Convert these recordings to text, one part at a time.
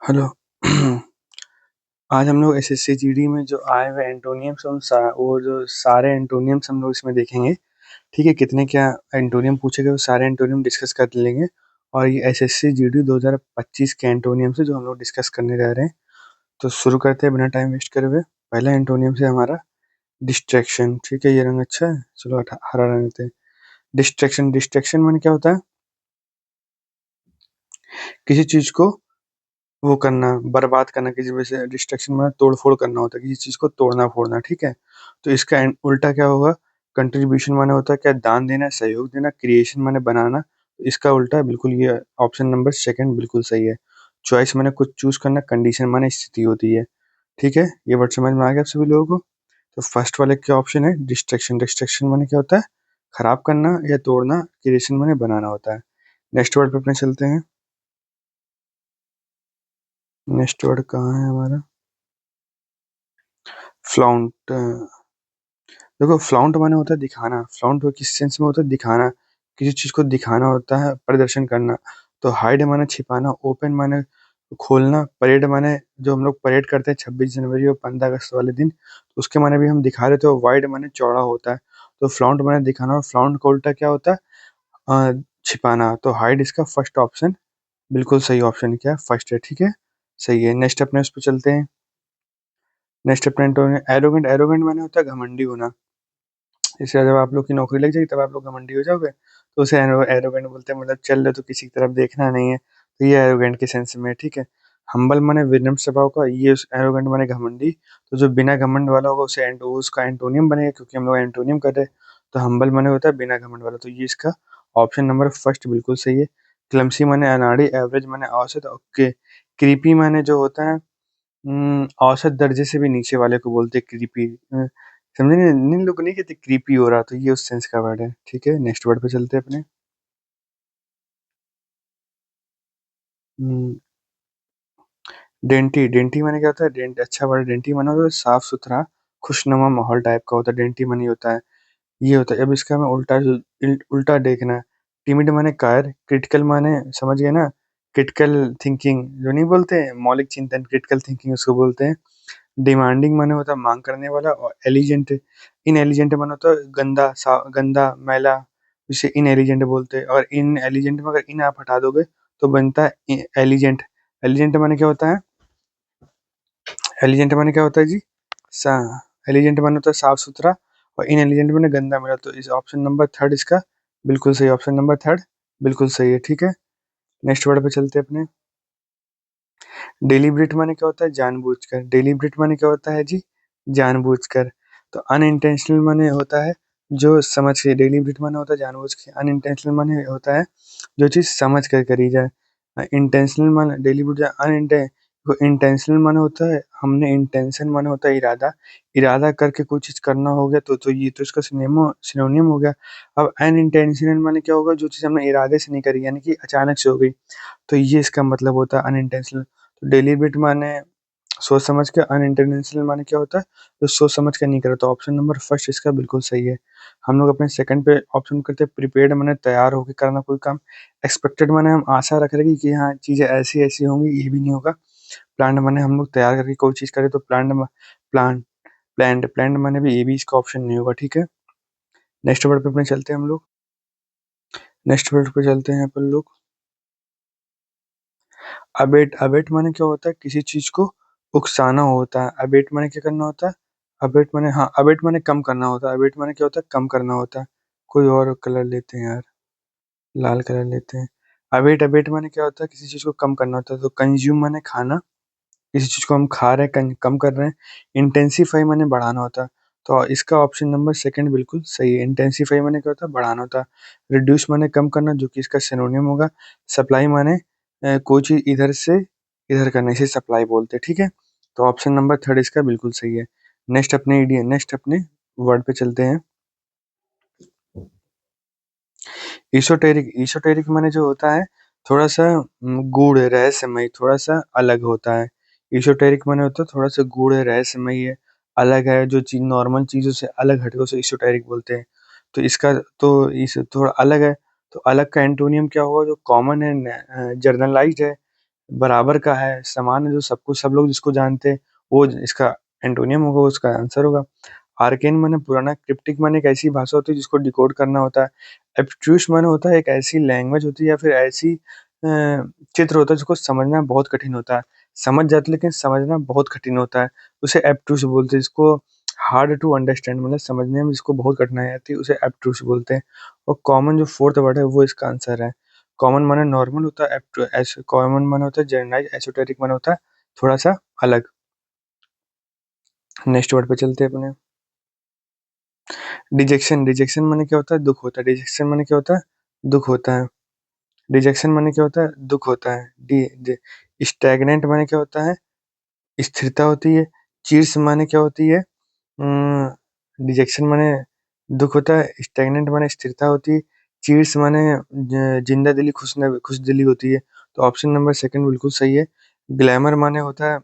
Hello. आज हम लोग एसएससी जीडी में जो आए हुए एंटोनियम्स वो जो सारे एंटोनियम्स हम लोग इसमें देखेंगे। ठीक है, कितने क्या एंटोनियम पूछे गए वो सारे एंटोनियम डिस्कस कर लेंगे। और ये एसएससी जीडी 2025 के एंटोनियम से जो हम लोग डिस्कस करने जा रहे हैं। तो शुरू करते हैं बिना टाइम वेस्ट करे हुए। पहला एंटोनियम से हमारा डिस्ट्रैक्शन। ठीक है, ये रंग अच्छा है, चलो हरा रंग लेते हैं। डिस्ट्रैक्शन डिस्ट्रैक्शन माने क्या होता है? किसी चीज को वो करना, बर्बाद करना, किसी वजह से डिस्ट्रक्शन में तोड़-फोड़ करना होता है, किसी चीज़ को तोड़ना-फोड़ना, ठीक है? तो इसका उल्टा क्या होगा? कंट्रीब्यूशन माने होता है क्या? दान देना, सहयोग देना, क्रिएशन माने बनाना। इसका उल्टा बिल्कुल ये ऑप्शन नंबर सेकंड बिल्कुल सही है। चॉइस माने कुछ चूज़ करना, कंडीशन माने स्थिति होती है, ठीक है? ये वर्ड समझ में आ गया आप सभी लोगों को? तो फर्स्ट वाले क्या ऑप्शन है? डिस्ट्रैक्शन। डिस्ट्रैक्शन माने क्या होता है? खराब करना या तोड़ना, क्रिएशन माने बनाना होता है। नेक्स्ट वर्ड पे अपने चलते हैं। नेक्स्ट वर्ड कहाँ है हमारा? फ्लॉन्ट। देखो, फ्लॉन्ट माने होता है दिखाना। फ्लॉन्ट किस सेंस में होता है? दिखाना, किसी चीज को दिखाना होता है, प्रदर्शन करना। तो हाइड माने छिपाना, ओपन माने खोलना, परेड माने जो हम लोग परेड करते हैं 26 जनवरी और 15 अगस्त वाले दिन, तो उसके माने भी हम दिखा रहे थे। और वाइड माने चौड़ा होता है। तो फ्लॉन्ट माने दिखाना, और फ्लॉन्ट का उल्टा क्या होता है? छिपाना। तो हाइड इसका फर्स्ट ऑप्शन बिल्कुल सही ऑप्शन क्या है? फर्स्ट है, ठीक है, सही है। नेक्स्ट अपने उस पर चलते हैं। नेक्स्ट अपने एरोगेंट। एरोगेंट माने होता है घमंडी होना। जैसे जब आप लोग की नौकरी लग जाएगी तब आप लोग घमंडी हो जाओगे, तो उसे एरोगेंट बोलते हैं। मतलब चल रहे तो किसी की तरफ देखना नहीं है, तो ये एरोगेंट के सेंस में है, ठीक है। हम्बल माने विनम्र स्वभाव का, ये एरोगेंट माने घमंडी। तो जो बिना घमंड वाला होगा उसे उसका एंटोनियम बनेगा, क्योंकि हम लोग एंटोनियम कर रहे हैं। तो हम्बल माने होता है बिना घमंड वाला, तो ये इसका ऑप्शन नंबर फर्स्ट बिल्कुल सही है। क्लमसी माने अनाड़ी, एवरेज माने औसत, ओके। क्रीपी माने जो होता है औसत दर्जे से भी नीचे वाले को बोलते हैं क्रीपी। समझे नहीं? नहीं, लोग नहीं कहते क्रीपी हो रहा, तो ये उस सेंस का वर्ड है, ठीक है। नेक्स्ट वर्ड पे चलते हैं अपने। डेंटी। डेंटी माने क्या होता है? डेंट अच्छा वर्ड। डेंटी माने होता है साफ सुथरा, खुशनुमा माहौल टाइप का होता है, डेंटी माने होता है, ये होता है। अब इसका हमें उल्टा देखना है। टिमिड माने कायर, क्रिटिकल माने समझ गए ना? क्रिटिकल थिंकिंग जो नहीं बोलते, मौलिक चिंतन, क्रिटिकल थिंकिंग उसको बोलते हैं। डिमांडिंग माने होता है मांग करने वाला, और एलिजेंट, इनएलिजेंट माने होता है गंदा, गंदा, मैला, इसे इनएलिजेंट बोलते हैं। और इनएलिजेंट में अगर इन आप हटा दोगे तो बनता है एलिजेंट। एलिजेंट माने क्या होता है? एलिजेंट माने क्या होता है जी? सा एलिजेंट माने होता है साफ सुथरा, और इनएलिजेंट माने गंदा मैला। तो इस ऑप्शन नंबर थर्ड इसका बिल्कुल सही, ऑप्शन नंबर थर्ड बिल्कुल सही है, ठीक है। नेक्स्ट वर्ड पे चलते हैं अपने। डेलिब्रेट माने क्या होता है? जानबूझकर। डेलिब्रेट माने क्या होता है जी? जानबूझकर। तो अनइंटेंशनल माने होता है जो समझ के। डेलिब्रेट माने होता है जानबूझ के। अनइंटेंशनल माने होता है जो चीज समझ कर करी जाए। इंटेंशनल माने डेलिब्रेट, इंटेंशनल माने होता है हमने, इंटेंशन माने होता है इरादा। इरादा करके कोई चीज करना हो गया तो ये तो इसका सिनोनियम हो गया। अब अनइंटेंशनल माने क्या होगा? जो चीज हमने इरादे से नहीं करी, यानी कि अचानक से हो गई, तो ये इसका मतलब होता है अनइंटेंशनल। तो डेलिब्रेट माने सोच समझ के, अनइंटेंशनल माने क्या होता है? जो सोच समझ के नहीं करा। तो ऑप्शन नंबर फर्स्ट इसका बिल्कुल सही है। हम लोग अपने सेकंड पे ऑप्शन करते हैं प्रिपेयर्ड माने तैयार होकर करना कोई काम। एक्सपेक्टेड माने हम आशा रख रहे हैं कि हाँ चीजें ऐसी ऐसी होंगी, ये भी नहीं होगा। प्लान माने हम लोग तैयार करके कोई चीज करें, तो प्लान प्लान माने भी, ये भी इसका ऑप्शन नहीं होगा, ठीक है। नेक्स्ट वर्ड पे अपने चलते हैं हम लोग। नेक्स्ट वर्ड पे चलते हैं अपन लोग। अबेट। अबेट माने क्या होता है? किसी चीज को उकसाना होता है। अबेट माने क्या करना होता है? अबेट माने, हाँ, अबेट माने कम करना होता है। अबेट माने क्या होता है? कम करना होता है। कोई और कलर लेते हैं यार, लाल कलर लेते हैं। अबेट। अबेट माने क्या होता है? किसी चीज को कम करना होता है। तो कंज्यूम माने खाना, किसी चीज को हम खा रहे हैं, कम कर रहे हैं। इंटेंसिफाई माने बढ़ाना होता है। तो इसका ऑप्शन नंबर सेकंड बिल्कुल सही है। इंटेंसिफाई माने क्या होता है? बढ़ाना होता है। रिड्यूस माने कम करना, जो कि इसका सिनोनिम होगा। सप्लाई माने कोई चीज इधर से इधर करने से सप्लाई बोलते हैं, ठीक है। तो ऑप्शन नंबर थर्ड इसका बिल्कुल सही है। नेक्स्ट अपने वर्ड पे चलते हैं। ईसोटेरिक। ईसोटेरिक माने जो होता है थोड़ा सा गूढ़, रहस्यमय, थोड़ा सा अलग होता है। ईसोटेरिक माने होता है थोड़ा सा गूढ़ है, रहस्यमय है, अलग है, जो चीज नॉर्मल चीजों से अलग हटके उसे ईसोटेरिक बोलते हैं। तो इसका, तो इस थोड़ा अलग है, तो अलग का एंटोनियम क्या होगा? जो कॉमन है, जनरलाइज्ड है, बराबर का है, समान है, जो सबको सब लोग जिसको जानते हैं, वो इसका एंटोनियम होगा, उसका आंसर होगा। आर्केन माने पुराना, क्रिप्टिक माने एक ऐसी भाषा होती है जिसको डिकोड करना होता है। एब्स्ट्रूस माने होता है एक ऐसी लैंग्वेज होती है या फिर ऐसी चित्र होता है जिसको समझना बहुत कठिन होता है। समझ जाते लेकिन समझना बहुत कठिन होता है, उसे एब्स्ट्रूस बोलते हैं। इसको हार्ड टू अंडरस्टैंड मतलब समझने में जिसको बहुत कठिनाई आती है, उसे एब्स्ट्रूस बोलते हैं। और कॉमन जो फोर्थ वर्ड है वो इसका आंसर है। कॉमन माने नॉर्मल होता है, कॉमन माने होता है जनरलाइज, एसोटेरिक माने होता है थोड़ा सा अलग। नेक्स्ट वर्ड पे चलते हैं अपने। डिजेक्शन, डिजेक्शन माने क्या होता है? दुख होता है। डिजेक्शन माने क्या होता है? दुख होता है। डिजेक्शन माने क्या होता है? दुख होता है। स्टैग्नेंट माने क्या होता है? स्थिरता होती है। चीर्स माने क्या होती है? डिजेक्शन माने दुख होता है, स्टैग्नेंट माने स्थिरता होती है, चीर्स माने जिंदा दिली, खुश दिली होती है। तो ऑप्शन नंबर सेकंड बिल्कुल सही है। ग्लैमर माने होता है,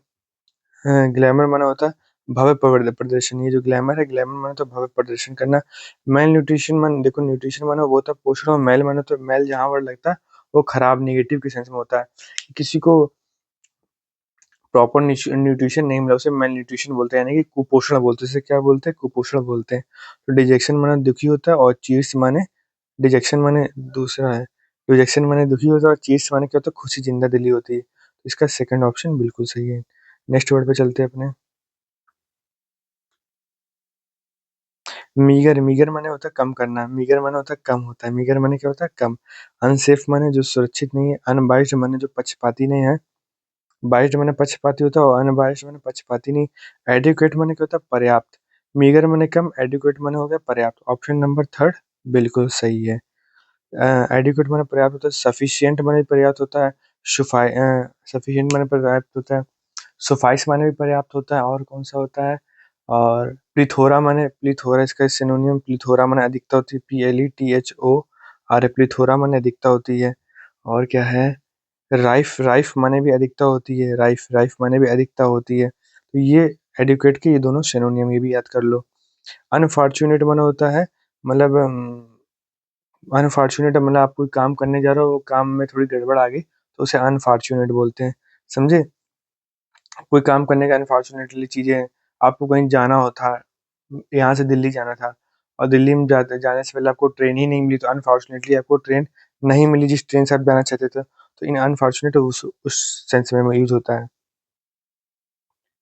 ग्लैमर माने होता है भव्य प्रदर्शन। ये जो ग्लैमर है, ग्लैमर माने तो भव्य प्रदर्शन करना। मेल न्यूट्रिशन माने, देखो न्यूट्रिशन माने वो होता है पोषण, और मेल माने तो मेल जहाँ वर्ड लगता है वो खराब, नेगेटिव के सेंस में होता है। किसी को प्रॉपर न्यूट्रिशन नहीं मिला उसे मेल न्यूट्रिशन बोलते हैं, यानी कि कुपोषण बोलते हैं। इसे क्या बोलते हैं? कुपोषण बोलते हैं। तो डिजेक्शन माने दुखी होता है, और चीर्स माने, डिजेक्शन माने दूसरा है। डिजेक्शन माने दुखी होता है, और चीर्स माने क्या होता है? खुशी, जिंदा दिली होती है। इसका सेकंड ऑप्शन बिल्कुल सही है। नेक्स्ट वर्ड पे चलते हैं अपने। मीगर, मीगर माने होता है कम करना, मीगर माने होता है कम होता है, मीगर माने क्या होता है? कम। अनसेफ माने जो सुरक्षित नहीं है, अनबाइस्ड माने जो पक्षपाती नहीं है, बाइस्ड माने पक्षपाती होता है, और अनबाइस्ड माने पक्षपाती नहीं। एडिक्वेट माने क्या होता है? पर्याप्त। मीगर माने कम, एडिक्वेट माने हो गया पर्याप्त। ऑप्शन नंबर थर्ड बिल्कुल सही है। एडिक्वेट माने पर्याप्त होता है, सफिशिएंट माने पर्याप्त होता है, सफिशिएंट माने पर्याप्त होता है, सुफाइस माने भी पर्याप्त होता है, और कौन सा होता है? और प्लीथोरा माने, प्लीथोरा इसका सिनोनियम, प्लीथोरा माने अधिकता होती है, PLETHORA, प्लीथोरा माने अधिकता होती है। और क्या है? राइफ, राइफ माने भी अधिकता होती है, राइफ, राइफ माने भी अधिकता होती है। तो ये एडिक्वेट के ये दोनों सिनोनियम, ये भी याद कर लो। अनफॉर्चुनेट माने होता है मतलब अनफॉर्चुनेट मतलब आप कोई काम करने जा रहे हो, काम में थोड़ी गड़बड़ आ गई तो उसे अनफॉर्चुनेट बोलते हैं, समझे? कोई काम करने का अनफॉर्चुनेटली चीजें, आपको कहीं जाना हो था, यहाँ से दिल्ली जाना था, और दिल्ली में जाने से पहले आपको ट्रेन ही नहीं मिली, तो अनफॉर्चुनेटली आपको ट्रेन नहीं मिली जिस ट्रेन से आप जाना चाहते थे। तो इन अनफॉर्चुनेट उस सेंस में यूज होता है।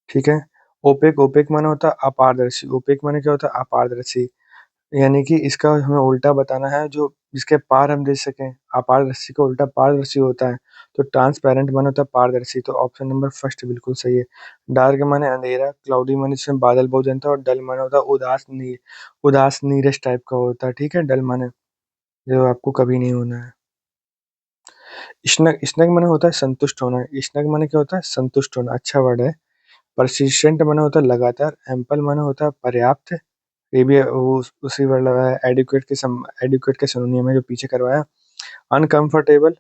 ठीक है। ओपेक, ओपेक माने होता है अपारदर्शी। ओपेक माने क्या होता है? अपारदर्शी। यानी कि इसका हमें उल्टा बताना है, जो जिसके पार हम देख सकें। अपारदर्शी का उल्टा पारदर्शी होता है। तो ट्रांसपेरेंट माने होता है पारदर्शी। तो ऑप्शन नंबर फर्स्ट बिल्कुल सही है। डार्क माने अंधेरा, क्लाउडी माने जिसमें बादल बहुत जनता है, और डल माने होता है उदास नीरस टाइप का होता है। ठीक है। डल माने जो आपको कभी नहीं होना है। स्नग, स्नग माने होता है संतुष्ट होना। स्नग माने क्या होता है? संतुष्ट होना, अच्छा वर्ड है। परसिस्टेंट माने होता है लगातार। एम्पल माने होता है पर्याप्त। ये भी वो उसी वर्ड लगा है। एडिक्वेट के सिनोनियम है जो पीछे करवाया। अनकंफर्टेबल,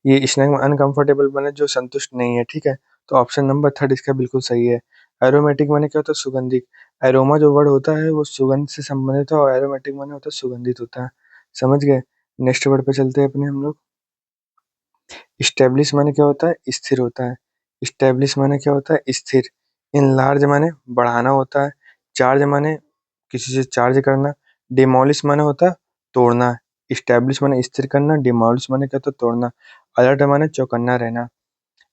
ये स्नैक में अनकंफर्टेबल माने जो संतुष्ट नहीं है। ठीक है। तो ऑप्शन नंबर थर्ड इसका बिल्कुल सही है। एरोमेटिक माने क्या होता है? सुगंधित। एरोमा जो वर्ड होता है वो सुगंध से संबंधित है, और एरोमेटिक माने होता है सुगंधित होता है। समझ गए? नेक्स्ट वर्ड पे चलते हैं अपने हम लोग। स्टेब्लिश माने क्या होता है? स्थिर होता है। स्टेब्लिश माने क्या होता है? स्थिर। इनलार्ज माने बढ़ाना होता है। चार्ज माने किसी से चार्ज करना। डिमोलिश माने होता है तोड़ना। स्टैब्लिश माने स्थिर करना, डिमोलिश माने क्या होता है? तोड़ना। अलर्ट माने चौकन्ना रहना।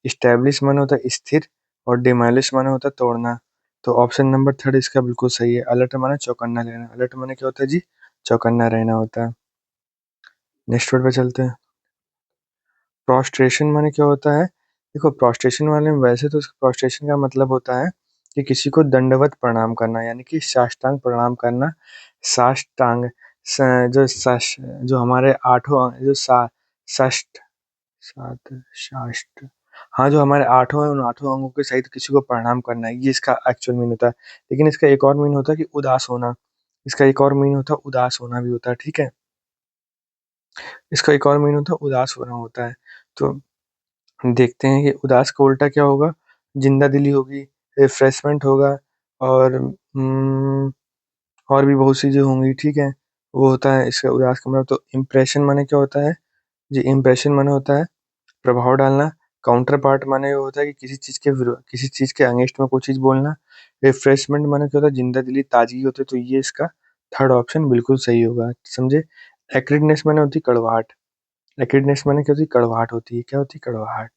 स्टैब्लिश माने होता है स्थिर, और डिमोलिश माने होता है तोड़ना। तो ऑप्शन नंबर थर्ड इसका बिल्कुल सही है। अलर्ट माने चौकन्ना रहना। अलर्ट माने क्या होता है जी? चौकन्ना रहना होता है। नेक्स्ट वर्ड पे चलते हैं। प्रोस्ट्रेशन माने क्या होता है? देखो प्रोस्ट्रेशन वाले में, वैसे तो प्रोस्ट्रेशन का मतलब होता है कि किसी को दंडवत प्रणाम करना, यानी कि साष्टांग प्रणाम करना। साष्टांग, जो हमारे आठों जो षष्ठ, सात, साष्ट, हाँ, जो हमारे आठों हैं उन आठों अंगों के सहित किसी को प्रणाम करना है, ये इसका एक्चुअल मीन होता है। लेकिन इसका एक और मीन होता है कि उदास होना। इसका एक और मीन होता है उदास होना भी होता है। ठीक है। इसका एक और मीन होता है उदास होना होता है। तो देखते हैं कि उदास का उल्टा क्या होगा? जिंदा दिली होगी, रिफ्रेशमेंट होगा, और और भी बहुत चीजें होंगी। ठीक है। वो होता है इसका उदास का मतलब। तो इम्प्रेशन माने क्या होता है जी? इम्प्रेशन माने होता है प्रभाव डालना। काउंटर पार्ट माने वो होता है कि किसी चीज के अगेंस्ट में कोई चीज बोलना। रिफ्रेशमेंट माने क्या होता है, जिंदा दिली, ताजगी होती है, तो ये इसका थर्ड ऑप्शन बिल्कुल सही होगा, समझे। एक्रिडनेस माने होती है कड़वाहट। एक्रिडनेस माने क्या होती है, कड़वाहट होती है। क्या होती है, कड़वाहट।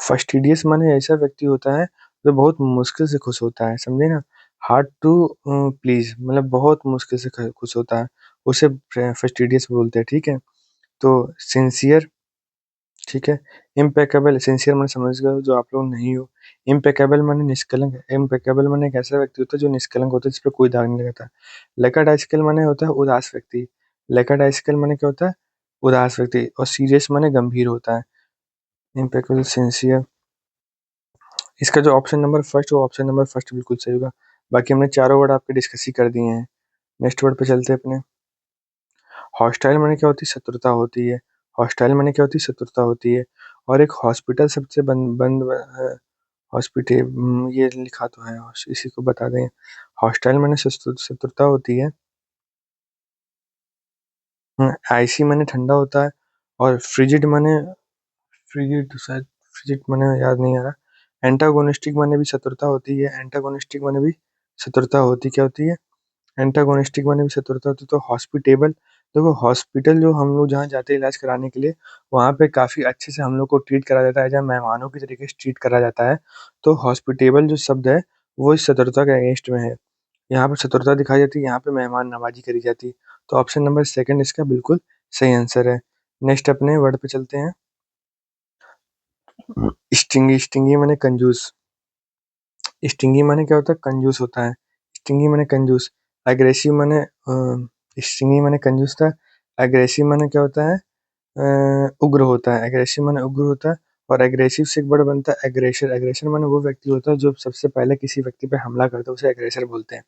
फस्टिडियस माने ऐसा व्यक्ति होता है जो बहुत मुश्किल से खुश होता है, समझे ना। हार्ड टू प्लीज मतलब बहुत मुश्किल से खुश होता है, उसे फस्टिडियस बोलते हैं, ठीक है। तो सिंसियर, ठीक है। इम्पेकेबल, सिंसियर मैंने समझ गए हो, जो आप लोग नहीं हो। इम्पेकेबल मैंने निष्कलंक, इम्पेकेबल मैंने एक ऐसा व्यक्ति होता है जो निष्कलंक होता है, जिस पर कोई दाग नहीं लगता। लेकाडाइसिकल मैंने होता है उदास व्यक्ति। लेकाडाइसिकल मैंने क्या होता है, उदास व्यक्ति। और सीरियस मैंने गंभीर होता है। इम्पेकेबल, सिंसियर, इसका जो ऑप्शन नंबर फर्स्ट, वो ऑप्शन नंबर फर्स्ट बिल्कुल सही होगा। बाकी हमने चारों वर्ड आपके डिस्कस ही कर दिए हैं। नेक्स्ट वर्ड पे चलते हैं अपने। हॉस्टाइल माने क्या होती है, शत्रुता होती है। हॉस्टाइल माने क्या होती है, शत्रुता होती है। और एक हॉस्पिटल शब्द से बंद बंद हॉस्पिटल, ये लिखा तो है, इसी को बता दें। हॉस्टाइल माने शत्रुता होती है। आइसी माने ठंडा होता है। और फ्रिजिड माने, फ्रिजिड शायद, फ्रिजिड माने याद नहीं आ रहा। एंटागोनिस्टिक माने भी शत्रुता होती है। एंटागोनिस्टिक माने भी शत्रुता होती, क्या होती है, एंटागोनिस्टिक माने भी शत्रुता होती है। तो हॉस्पिटेबल, देखो हॉस्पिटल जो हम लोग जहाँ जाते हैं इलाज कराने के लिए, वहाँ पे काफी अच्छे से हम लोग को ट्रीट करा जाता है, जहाँ मेहमानों की तरीके से ट्रीट करा जाता है। तो हॉस्पिटेबल जो शब्द है, वो इस शत्रुता के अगेंस्ट में है। यहाँ पे शत्रुता दिखाई जाती है, यहाँ पे मेहमान नवाजी करी जाती है। तो ऑप्शन नंबर सेकंड इसका बिल्कुल सही आंसर है। नेक्स्ट अपने वर्ड पे चलते हैं। स्टिंगी, स्टिंगी माने कंजूस। स्टिंगी माने क्या होता है, कंजूस होता है। स्टिंगी माने कंजूस। एग्रेसिव माने स्टिंगी माने कंजूस था। एग्रेसिव माने क्या होता है, उग्र होता है। एग्रेसिव माने उग्र होता है। और एग्रेसिव से एक वर्ड बनता है एग्रेशन। एग्रेशन माने वो व्यक्ति होता है जो सबसे पहले किसी व्यक्ति पे हमला करता है, उसे एग्रेसर बोलते हैं।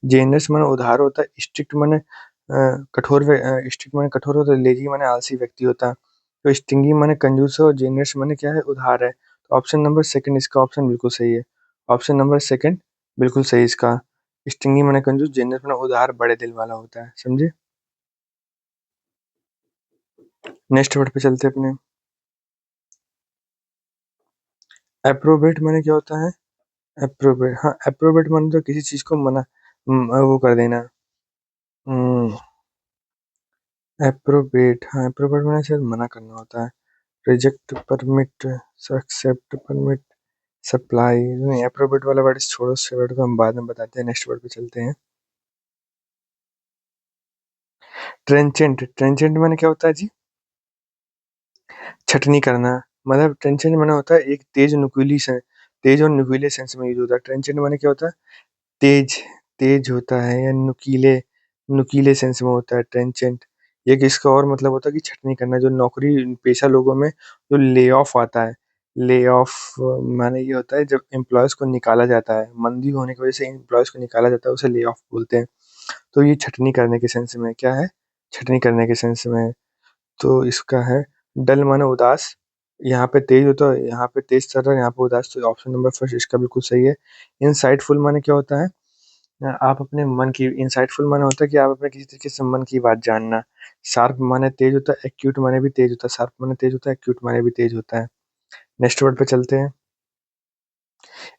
जेनरस माने उदार होता है। स्ट्रिक्ट माने स्ट्रिक्ट माने कठोर होता है। लेजी माने आलसी व्यक्ति होता है। तो स्टिंगी माने कंजूस है और जेनरस माने क्या है, उधार है। तो ऑप्शन नंबर सेकंड इसका ऑप्शन बिल्कुल सही है। ऑप्शन नंबर सेकंड बिल्कुल सही इसका। स्टिंगी माने कंजूस, जेनरस माने उधार, बड़े दिल वाला होता है, समझे। नेक्स्ट वर्ड पे चलते हैं अपने। अप्रोबेट माने क्या होता है, अप्रोबेट, हाँ अप्रोबेट माने तो किसी चीज को मना, वो कर देना। अप्रोबेट, हाँ अप्रोबेट माने शायद मना करना होता है। Reject, permit, accept, permit, supply, नहीं अप्रोबेट वाला वर्ड छोड़ो, उस वर्ड को हम बाद में बताते हैं। नेक्स्ट वर्ड पे चलते हैं। ट्रेंचेंट, ट्रेंचेंट माने क्या होता है जी, छटनी करना। मतलब ट्रेंचेंट माने होता है एक तेज नुकीली से, तेज और नुकीले सेंस में यूज होता है। ट्रेंचेंट माने क्या होता है, तेज, तेज होता है, या नुकीले, नुकीले सेंस में होता है ट्रेंचेंट। एक इसका और मतलब होता है कि छटनी करना, जो नौकरी पेशा लोगों में जो ले ऑफ आता है। ले ऑफ माने ये होता है जब एम्प्लॉयज को निकाला जाता है, मंदी होने की वजह से एम्प्लॉयज को निकाला जाता है, उसे ले ऑफ बोलते हैं। तो ये छटनी करने के सेंस में क्या है, छटनी करने के सेंस में है। तो इसका है डल माने उदास। यहाँ पे तेज होता है, यहाँ पे तेज चल रहा है, यहाँ पे उदास, तो ऑप्शन नंबर फर्स्ट इसका बिल्कुल सही है। इनसाइटफुल माने क्या होता है, आप अपने मन की, इंसाइटफुल माने होता है कि आप अपने किसी तरीके से मन की बात जानना। शार्प माने तेज होता है। एक्यूट माने भी तेज होता है। शार्प माने तेज होता है, एक्यूट माने भी तेज होता है। नेक्स्ट वर्ड पे चलते हैं।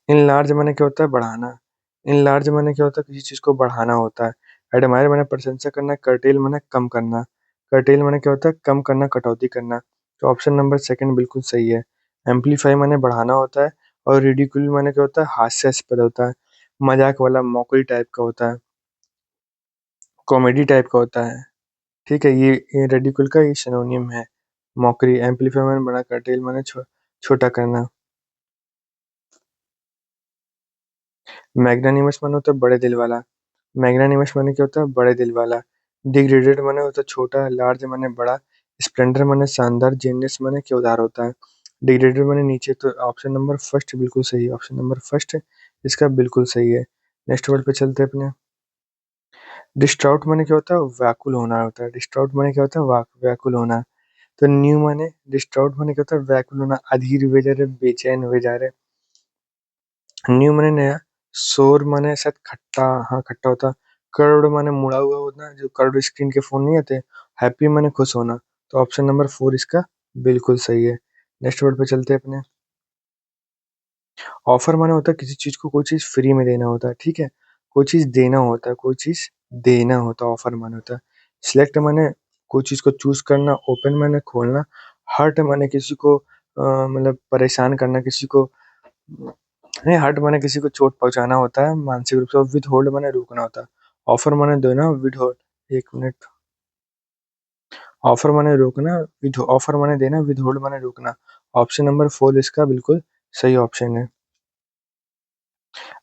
इनलार्ज माने क्या होता है, बढ़ाना। इनलार्ज माने क्या होता है, किसी चीज को बढ़ाना होता है। एडमायर माने प्रशंसा करना। कर्टेल माने कम करना। कर्टेल माने क्या होता है, कम करना, कटौती करना। तो ऑप्शन नंबर सेकंड बिल्कुल सही है। एम्पलीफाई माने बढ़ाना होता है। और रिडिकुल माने क्या होता है, हास्यास्पद होता है, मजाक वाला, मौकरी टाइप का होता है, कॉमेडी टाइप का होता है। ठीक है, ये रेडिकुल का ये सिनोनियम है। मॉकरी, एम्पलीफाई माने बड़ा, कर्टेल माने छोटा करना। मैग्नानिमस माने होता है बड़े दिल वाला। मैग्नानिमस माने क्या होता है, बड़े दिल वाला। डिग्रेडेड माने होता है छोटा। लार्ज माने बड़ा। स्प्लेंडर माने शानदार। जेनियस माने क्या उदार होता है। डिग्रेडेड माने नीचे। तो ऑप्शन नंबर फर्स्ट बिल्कुल सही है। ऑप्शन नंबर फर्स्ट इसका बिल्कुल सही है। नेक्स्ट वर्ड पे चलते हैं अपने। डिस्ट्राउट माने क्या होता है, व्याकुल होना होता है। डिस्ट्राउट माने क्या होता है, व्याकुल होना। तो न्यू माने, डिस्ट्राउट माने क्या होता है, व्याकुल होना, अधीर हुए जा रहे, बेचैन हुए जा रहे। न्यू माने नया। शोर माने शायद खट्टा, हाँ खट्टा होता। कर्व्ड माने मुड़ा हुआ होना, जो कर्व्ड स्क्रीन के फोन नहीं आते। हैप्पी माने खुश होना। तो ऑप्शन नंबर 4 इसका बिल्कुल सही है। नेक्स्ट वर्ड पे चलते हैं अपने। ऑफर माने होता है किसी चीज को कोई चीज फ्री में देना होता है, ठीक है। कोई चीज देना होता है, कोई चीज देना होता है, ऑफर माने होता है। सिलेक्ट माने कोई चीज को चूज करना, ओपन माने खोलना, हर्ट माने किसी को मतलब परेशान करना, किसी को नहीं, हर्ट माने किसी को चोट पहुंचाना होता है मानसिक रूप से, और विद होल्ड माने रोकना होता है। ऑफर माने देना, विद होल्ड, एक मिनट। ऑफर माने रोकना, विद ऑफर माने देना, विद होल्ड माने रोकना। ऑप्शन नंबर 4 इसका बिल्कुल सही ऑप्शन है।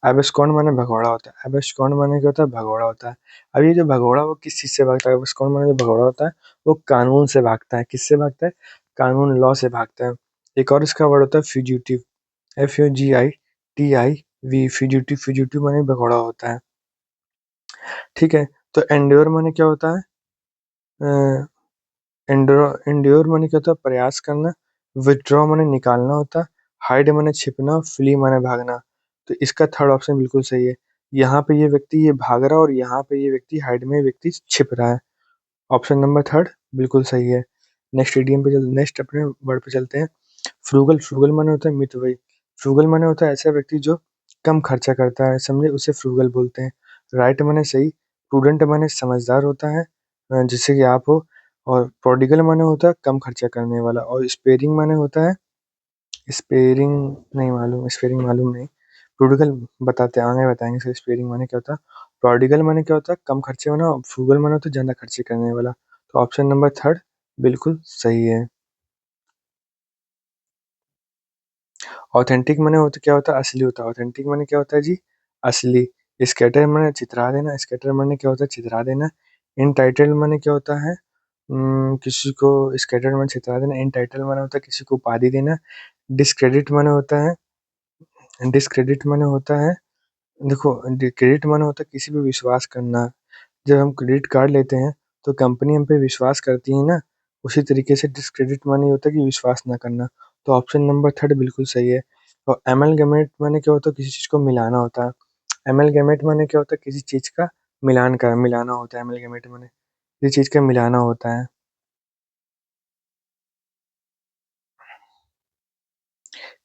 एब्सकॉन्ड माने भगौड़ा होता है। एब्सकॉन्ड माने क्या होता है? भगौड़ा होता है। अब ये जो भगौड़ा वो किस चीज से भागता है? एब्सकॉन्ड माने जो भगौड़ा होता है वो कानून से भागता है। किससे भागता है? कानून, लॉ से भागता है। एक और इसका वर्ड होता है फ्यूजिटिव। FUGITIV, fugitive. फ्यूजिटिव माने भगौड़ा होता है, ठीक है। तो एंड्योर माने क्या होता है? एंड्योर माने क्या होता है? प्रयास करना। विथड्रॉ माने निकालना होता है। हाइड माने छिपना, फ्ली माने भागना। तो इसका थर्ड ऑप्शन बिल्कुल सही है। यहाँ पे ये व्यक्ति ये भाग रहा है और यहाँ पे ये व्यक्ति हाइड में व्यक्ति छिप रहा है। ऑप्शन नंबर थर्ड बिल्कुल सही है। नेक्स्ट अपने वर्ड पे चलते हैं। फ्रूगल। फ्रूगल माने होता है मितव्ययी। फ्रूगल माने होता है ऐसा व्यक्ति जो कम खर्चा करता है, समझे, उसे फ्रूगल बोलते हैं। राइट माने सही। प्रूडेंट माने समझदार होता है, जिससे कि आप हो। और प्रोडिगल माने होता है कम खर्चा करने वाला। और स्पेयरिंग माने होता है, स्पेयरिंग नहीं मालूम, स्पेयरिंग मालूम नहीं। प्रोडिगल बताते हैं, आगे बताएंगे सर स्पेयरिंग माने क्या होता है। प्रोडिगल माने क्या होता है? कम खर्चे वाला। और फ्रूगल माने होता है ज्यादा खर्चे करने वाला। तो ऑप्शन नंबर थर्ड बिल्कुल सही है। ऑथेंटिक माने होता क्या होता है? असली होता है। ऑथेंटिक माने क्या होता है जी? असली। स्कैटर माने चित्रा देना। स्कैटर माने क्या होता है? चित्रा देना। इनटाइटल माने क्या होता है? किसी को स्कैटर माने चित्रा देना। इनटाइटल माने होता है किसी को उपाधि देना। डिस्क्रेडिट माने होता है, डिस्क्रेडिट माने होता है, देखो, क्रेडिट माने होता है किसी पे विश्वास करना। जब हम क्रेडिट कार्ड लेते हैं तो कंपनी हम पे विश्वास करती है ना, उसी तरीके से डिस्क्रेडिट माने होता है कि विश्वास ना करना। तो ऑप्शन नंबर थर्ड बिल्कुल सही है। और एमलगमेट माने क्या होता है? किसी चीज को मिलाना होता है। एमलगमेट माने क्या होता है? किसी चीज का मिलाना होता है। एमलगमेट माने किसी चीज का मिलाना होता है।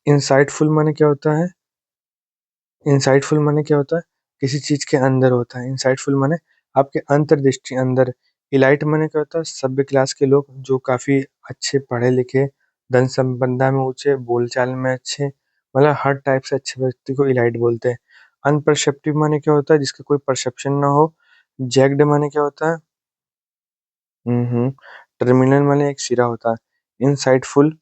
इंसाइटफुल माने क्या होता है? इंसाइटफुल माने क्या होता है? किसी चीज के अंदर होता है। इंसाइटफुल माने आपके अंतर्दृष्टि अंदर। इलाइट माने क्या होता है? सभ्य क्लास के लोग जो काफी अच्छे पढ़े लिखे, धन संपदा में ऊंचे, बोलचाल में अच्छे, मतलब हर टाइप से अच्छे व्यक्ति को इलाइट बोलते हैं। अनपरसेप्टिव माने क्या होता है? जिसका कोई परसेप्शन ना हो। जैक्ड माने क्या होता है? हम्म। टर्मिनल माने एक सिरा होता है। इनसाइटफुल,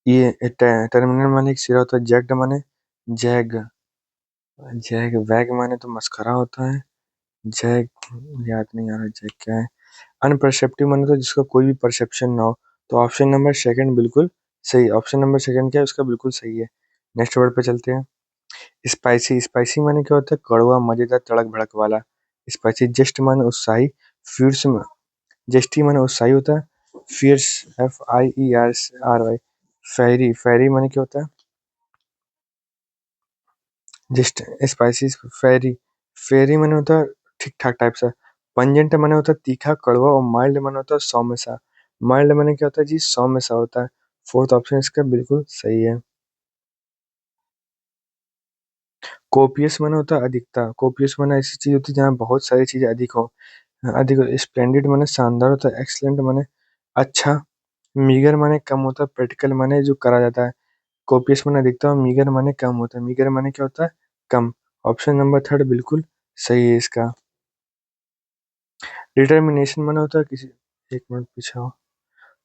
ये टर्मिनल माने एक सिरा होता है। जैक्ड माने जैग। जैग वैग माने तो मस्खरा होता है। जैक, याद नहीं आ रहा जैक क्या है। अनपरसेप्टिव माने तो जिसका कोई भी परसेप्शन ना हो। तो ऑप्शन नंबर सेकंड बिल्कुल सही। ऑप्शन नंबर सेकंड क्या है? उसका बिल्कुल सही है। नेक्स्ट वर्ड पे चलते हैं। स्पाइसी। स्पाइसी माने क्या होता है? कड़वा, मजेदार, तड़क भड़क वाला। स्पाइसी। जस्ट माने उत्साही। फियर्स, जस्टी माने उत्साही होता है। Fierce, FIERS RY। Fiery. Fiery माने क्या होता है? Just spicy. फेरी। फेरी माने होता है ठीक ठाक टाइप सा। पंजेंट माने होता है तीखा कड़वा। और माइल्ड माने होता है सौम्य सा। माइल्ड माने क्या होता है जी? सौम्य सा होता है। फोर्थ ऑप्शन इसका बिल्कुल सही है। कोपियस माने होता है अधिकता। कोपियस माने ऐसी चीज होती है जहाँ बहुत सारी चीजें अधिक हो। अधिक। स्प्लेंडिड माने शानदार होता है। एक्सलेंट माने अच्छा। मीगर माने कम होता है। प्रैक्टिकल माने जो करा जाता है। कोपियस माने अधिकता और मीगर माने कम होता है। मीगर माने क्या होता है? कम। ऑप्शन नंबर थर्ड बिल्कुल सही है इसका। डिटर्मिनेशन माने होता है किसी, एक मिनट पीछे आओ।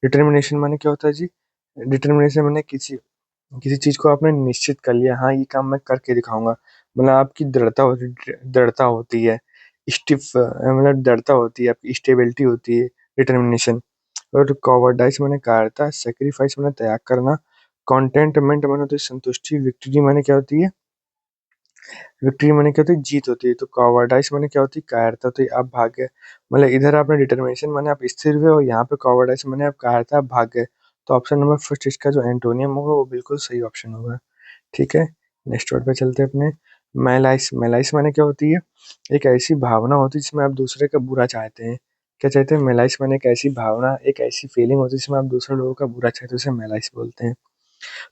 डिटर्मिनेशन माने क्या होता है जी? डिटर्मिनेशन माने किसी किसी चीज को आपने निश्चित कर लिया, हाँ ये काम मैं करके दिखाऊंगा। मतलब आपकी दृढ़ता होती है। स्टिफ मतलब दृढ़ता होती है, आपकी स्टेबिलिटी होती है। डिटर्मिनेशन। और कॉवर्डाइस माने कायरता। सेक्रीफाइस माने त्याग करना। कॉन्टेंटमेंट माने होती है संतुष्टि। विक्ट्री माने क्या होती है? विक्ट्री माने क्या होती है? जीत होती है। तो कॉवर्डाइस माने क्या होती है? कायरता। तो आप भाग गए, मतलब इधर आपने डिटर्मिनेशन माने आप स्थिर हुए, और यहाँ पे कॉवर्डाइस माने आप कायरता, आप भाग गए। तो ऑप्शन नंबर फर्स्ट इसका जो एंटोनियम होगा वो बिल्कुल सही ऑप्शन होगा, ठीक है। नेक्स्ट वर्ड पे चलते हैं अपने। मैलाइस। मैलाइस माने क्या होती है? एक ऐसी भावना होती है जिसमें आप दूसरे का बुरा चाहते हैं। क्या चाहते हैं? मेलाइस माने एक ऐसी भावना, एक ऐसी फीलिंग होती है जिसमें आप दूसरे लोगों का बुरा चाहते हो, उसे मेलाइस बोलते हैं।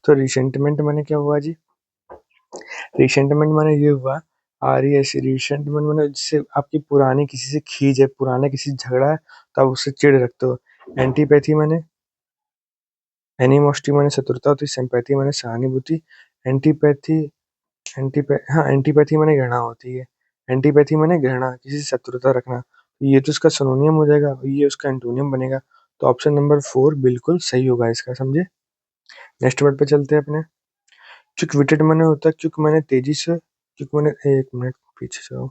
तो रिसेंटमेंट माने क्या हुआ जी? रिसेंटमेंट माने ये हुआ, RES रिसेंटमेंट माने जिससे आपकी पुरानी किसी से खींच है, पुराना किसी से झगड़ा है, तो आप उससे चिढ़ रखते हो। एंटीपैथी माने एनिमोसिटी माने शत्रुता होती है, सिम्पैथी माने सहानुभूति, एंटीपैथी एंटीपैथी माने घृणा होती है। एंटीपैथी माने घृणा, किसी से शत्रुता रखना। ये तो इसका सिनोनियम हो जाएगा, ये उसका एंटोनियम बनेगा। तो ऑप्शन नंबर 4 बिल्कुल सही होगा इसका, समझे? नेक्स्ट वर्ड पे चलते हैं अपने। क्विक विटेड माने होता है, क्विक माने तेजी से, क्विक माने, एक मिनट पीछे जाओ।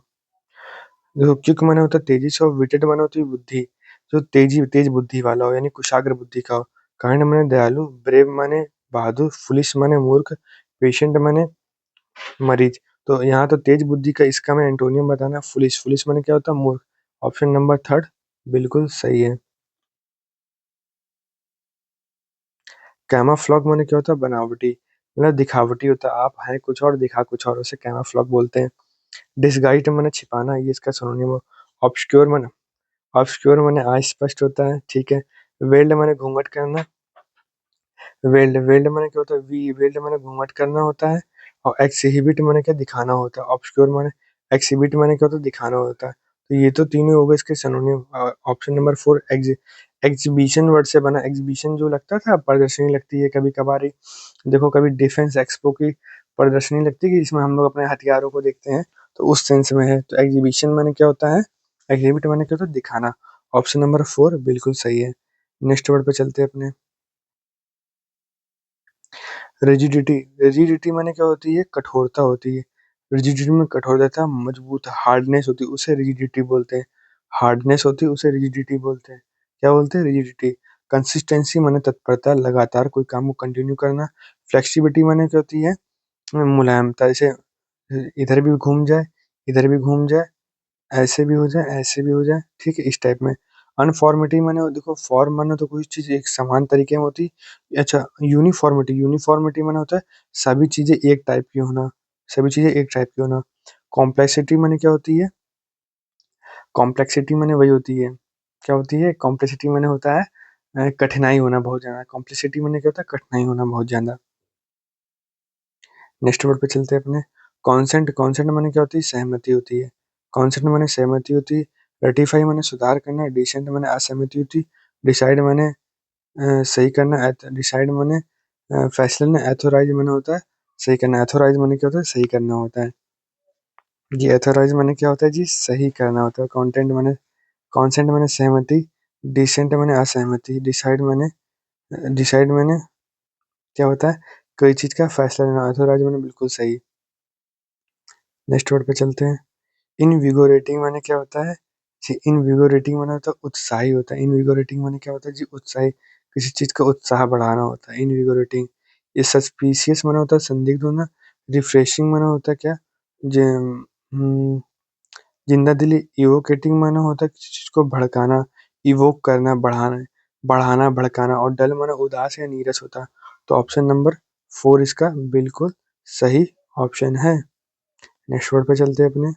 देखो, क्विक माने होता है तेजी से, और विटेड माने होती है बुद्धि, जो तेज बुद्धि वाला हो, यानी कुशाग्र बुद्धि का हो। काइंड माने दयालु, ब्रेव माने बहादुर, फुलिश माने मूर्ख, पेशेंट माने मरीज। तो यहाँ तो तेज बुद्धि का इसका मैं एंटोनियम बताना, फुलिश। फुलिश माने क्या होता है? मूर्ख। ऑप्शन नंबर थर्ड बिल्कुल सही है। कैमाफ्लॉग माने क्या होता है? बनावटी, मतलब दिखावटी होता है। आप हैं कुछ और, दिखा कुछ और, उसे कैमाफ्लॉग बोलते हैं। डिसगाइज्ड माने छिपाना, ये इसका सिनोनिम है। ऑब्सक्योर माने अस्पष्ट होता है, ठीक है। वेल्ड माने घूंघट करना। वेल्ड वेल्ड माने क्या होता है? वेल्ड माने घूंघट करना होता है। और एक्सहिबिट माने क्या? दिखाना होता है। ऑब्सक्योर माने एक्सहिबिट माने क्या होता है? दिखाना होता है। तो ये तो तीनों हो गए इसके synonym. Option number 4 exhibition word से बना। एग्जीबिशन जो लगता था, प्रदर्शनी लगती है कभी कभार ही। देखो, कभी डिफेंस एक्सपो की प्रदर्शनी लगती है कि जिसमें हम लोग अपने हथियारों को देखते हैं, तो उस सेंस में है। तो एग्जीबिशन माने क्या होता है? एग्जिबिट माने क्या होता है? दिखाना। ऑप्शन नंबर 4 बिल्कुल सही है। नेक्स्ट वर्ड पे चलते हैं अपने। रिजिडिटी। रिजिडिटी माने क्या होती है? कठोरता होती है। रिजिडिटी में कठोरता, मजबूत, हार्डनेस होती है, उसे रिजिडिटी बोलते हैं। हार्डनेस होती है, उसे रिजिडिटी बोलते हैं। क्या बोलते हैं? रिजिडिटी। कंसिस्टेंसी माने तत्परता, लगातार कोई काम को कंटिन्यू करना। फ्लेक्सिबिलिटी माने क्या होती है? मुलायमता, जैसे इधर भी घूम जाए, इधर भी घूम जाए, ऐसे भी हो जाए, ऐसे भी हो जाए, ठीक है, इस टाइप में। अनफॉर्मिटी माने, देखो, फॉर्म माने तो कोई चीज एक समान तरीके में होती। अच्छा, यूनिफॉर्मिटी। यूनिफॉर्मिटी माने होता है सभी चीजें एक टाइप की होना, सभी चीजें एक टाइप की होना। कॉम्प्लेक्सिटी माने क्या होती है? कॉम्प्लेक्सिटी माने वही होती है, क्या होती है? कॉम्प्लेक्सिटी माने होता है कठिनाई होना बहुत ज्यादा। कॉम्प्लेक्सिटी माने क्या होता है? कठिनाई होना बहुत ज्यादा। नेक्स्ट वर्ड पे चलते हैं अपने। कॉन्सेंट। कॉन्सेंट माने क्या होती है? सहमति होती है। कॉन्सेंट माने सहमति होती है। रेटिफाई माने सुधार करना। डिसेंट माने असहमति होती। डिसाइड माने सही करना। डिसाइड माने फैसला लेना। एथोराइज माने होता है सही करना। एथोराइज माने क्या होता है? सही करना होता है जी। एथोराइज माने क्या होता है जी? सही करना होता है। कॉन्टेंट माने कॉन्सेंट माने सहमति। डिसेंट माने असहमति। डिसाइड माने क्या होता है? कोई चीज का फैसला लेना। एथोराइज माने बिल्कुल सही। नेक्स्ट वर्ड पे चलते हैं। इनविगोरेटिंग माने क्या होता है जी? इनविगोरेटिंग माने होता है उत्साही होता है। इनविगोरेटिंग माने क्या होता है जी? उत्साही, किसी चीज का उत्साह बढ़ाना होता है इनविगोरेटिंग। ये सस्पिशियस माने होता है संदिग्ध होना। रिफ्रेशिंग माने होता है क्या? हम्म, जिंदा दिली। इवोकेटिंग माने होता है किसी चीज को भड़काना, इवोक करना, बढ़ाना, बढ़ाना, भड़काना। और डल माने उदास या नीरस होता। तो ऑप्शन नंबर 4 इसका बिल्कुल सही ऑप्शन है। नेक्स्ट वर्ड पे चलते हैं अपने।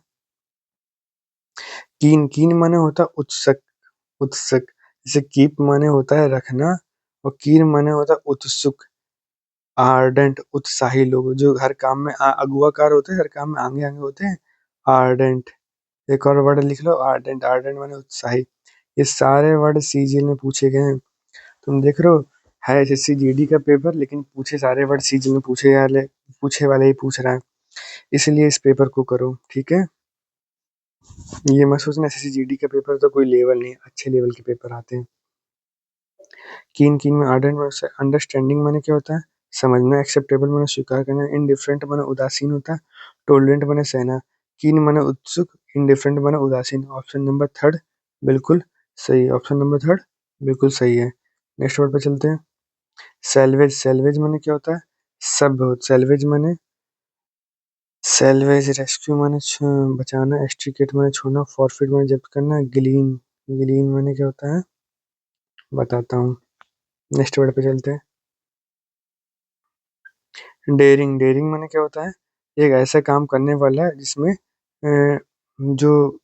कीन। कीन माने होता है उत्सुक। उत्सुक, जैसे कीप माने होता है रखना, और कीन माने होता है उत्सुक। आर्डेंट, उत्साही लोग जो हर काम में अगुआकार होते हैं, हर काम में आगे आगे होते हैं। आर्डेंट। एक और वर्ड लिख लो, आर्डेंट। आर्डेंट माने उत्साही। ये सारे वर्ड सीजीएल में पूछे गए हैं। तुम देख रहे हो, है एसएससी जीडी का पेपर, लेकिन पूछे सारे वर्ड सीजीएल में पूछे वाले ही पूछ रहा है। इसलिए इस पेपर को करो, ठीक है। ये मत सोचना एसएससी जीडी का पेपर तो कोई लेवल नहीं, अच्छे लेवल के पेपर आते हैं। कीन। कीन में आर्डेंट में से अंडरस्टैंडिंग माने क्या होता है? समझना। एक्सेप्टेबल माने स्वीकार करना। इनडिफरेंट माने उदासीन होता है। टोलरेंट माने सहना। कीन माने उत्सुक। इनडिफरेंट माने उदासीन। ऑप्शन नंबर थर्ड बिल्कुल सही। ऑप्शन नंबर थर्ड बिल्कुल सही है। नेक्स्ट वर्ड पे चलते हैं। सैल्वेज। सैल्वेज माने क्या होता है? सब। सैल्वेज रेस्क्यू माने बचाना। एक्सट्रिकेट माने छोड़ना। फॉरफिट माने जब्त करना। ग्लीन। ग्लीन माने क्या होता है? बताता हूँ। नेक्स्ट वर्ड पे चलते हैं। डेयरिंग। डेयरिंग माने क्या होता है? एक ऐसा काम करने वाला जिसमें जो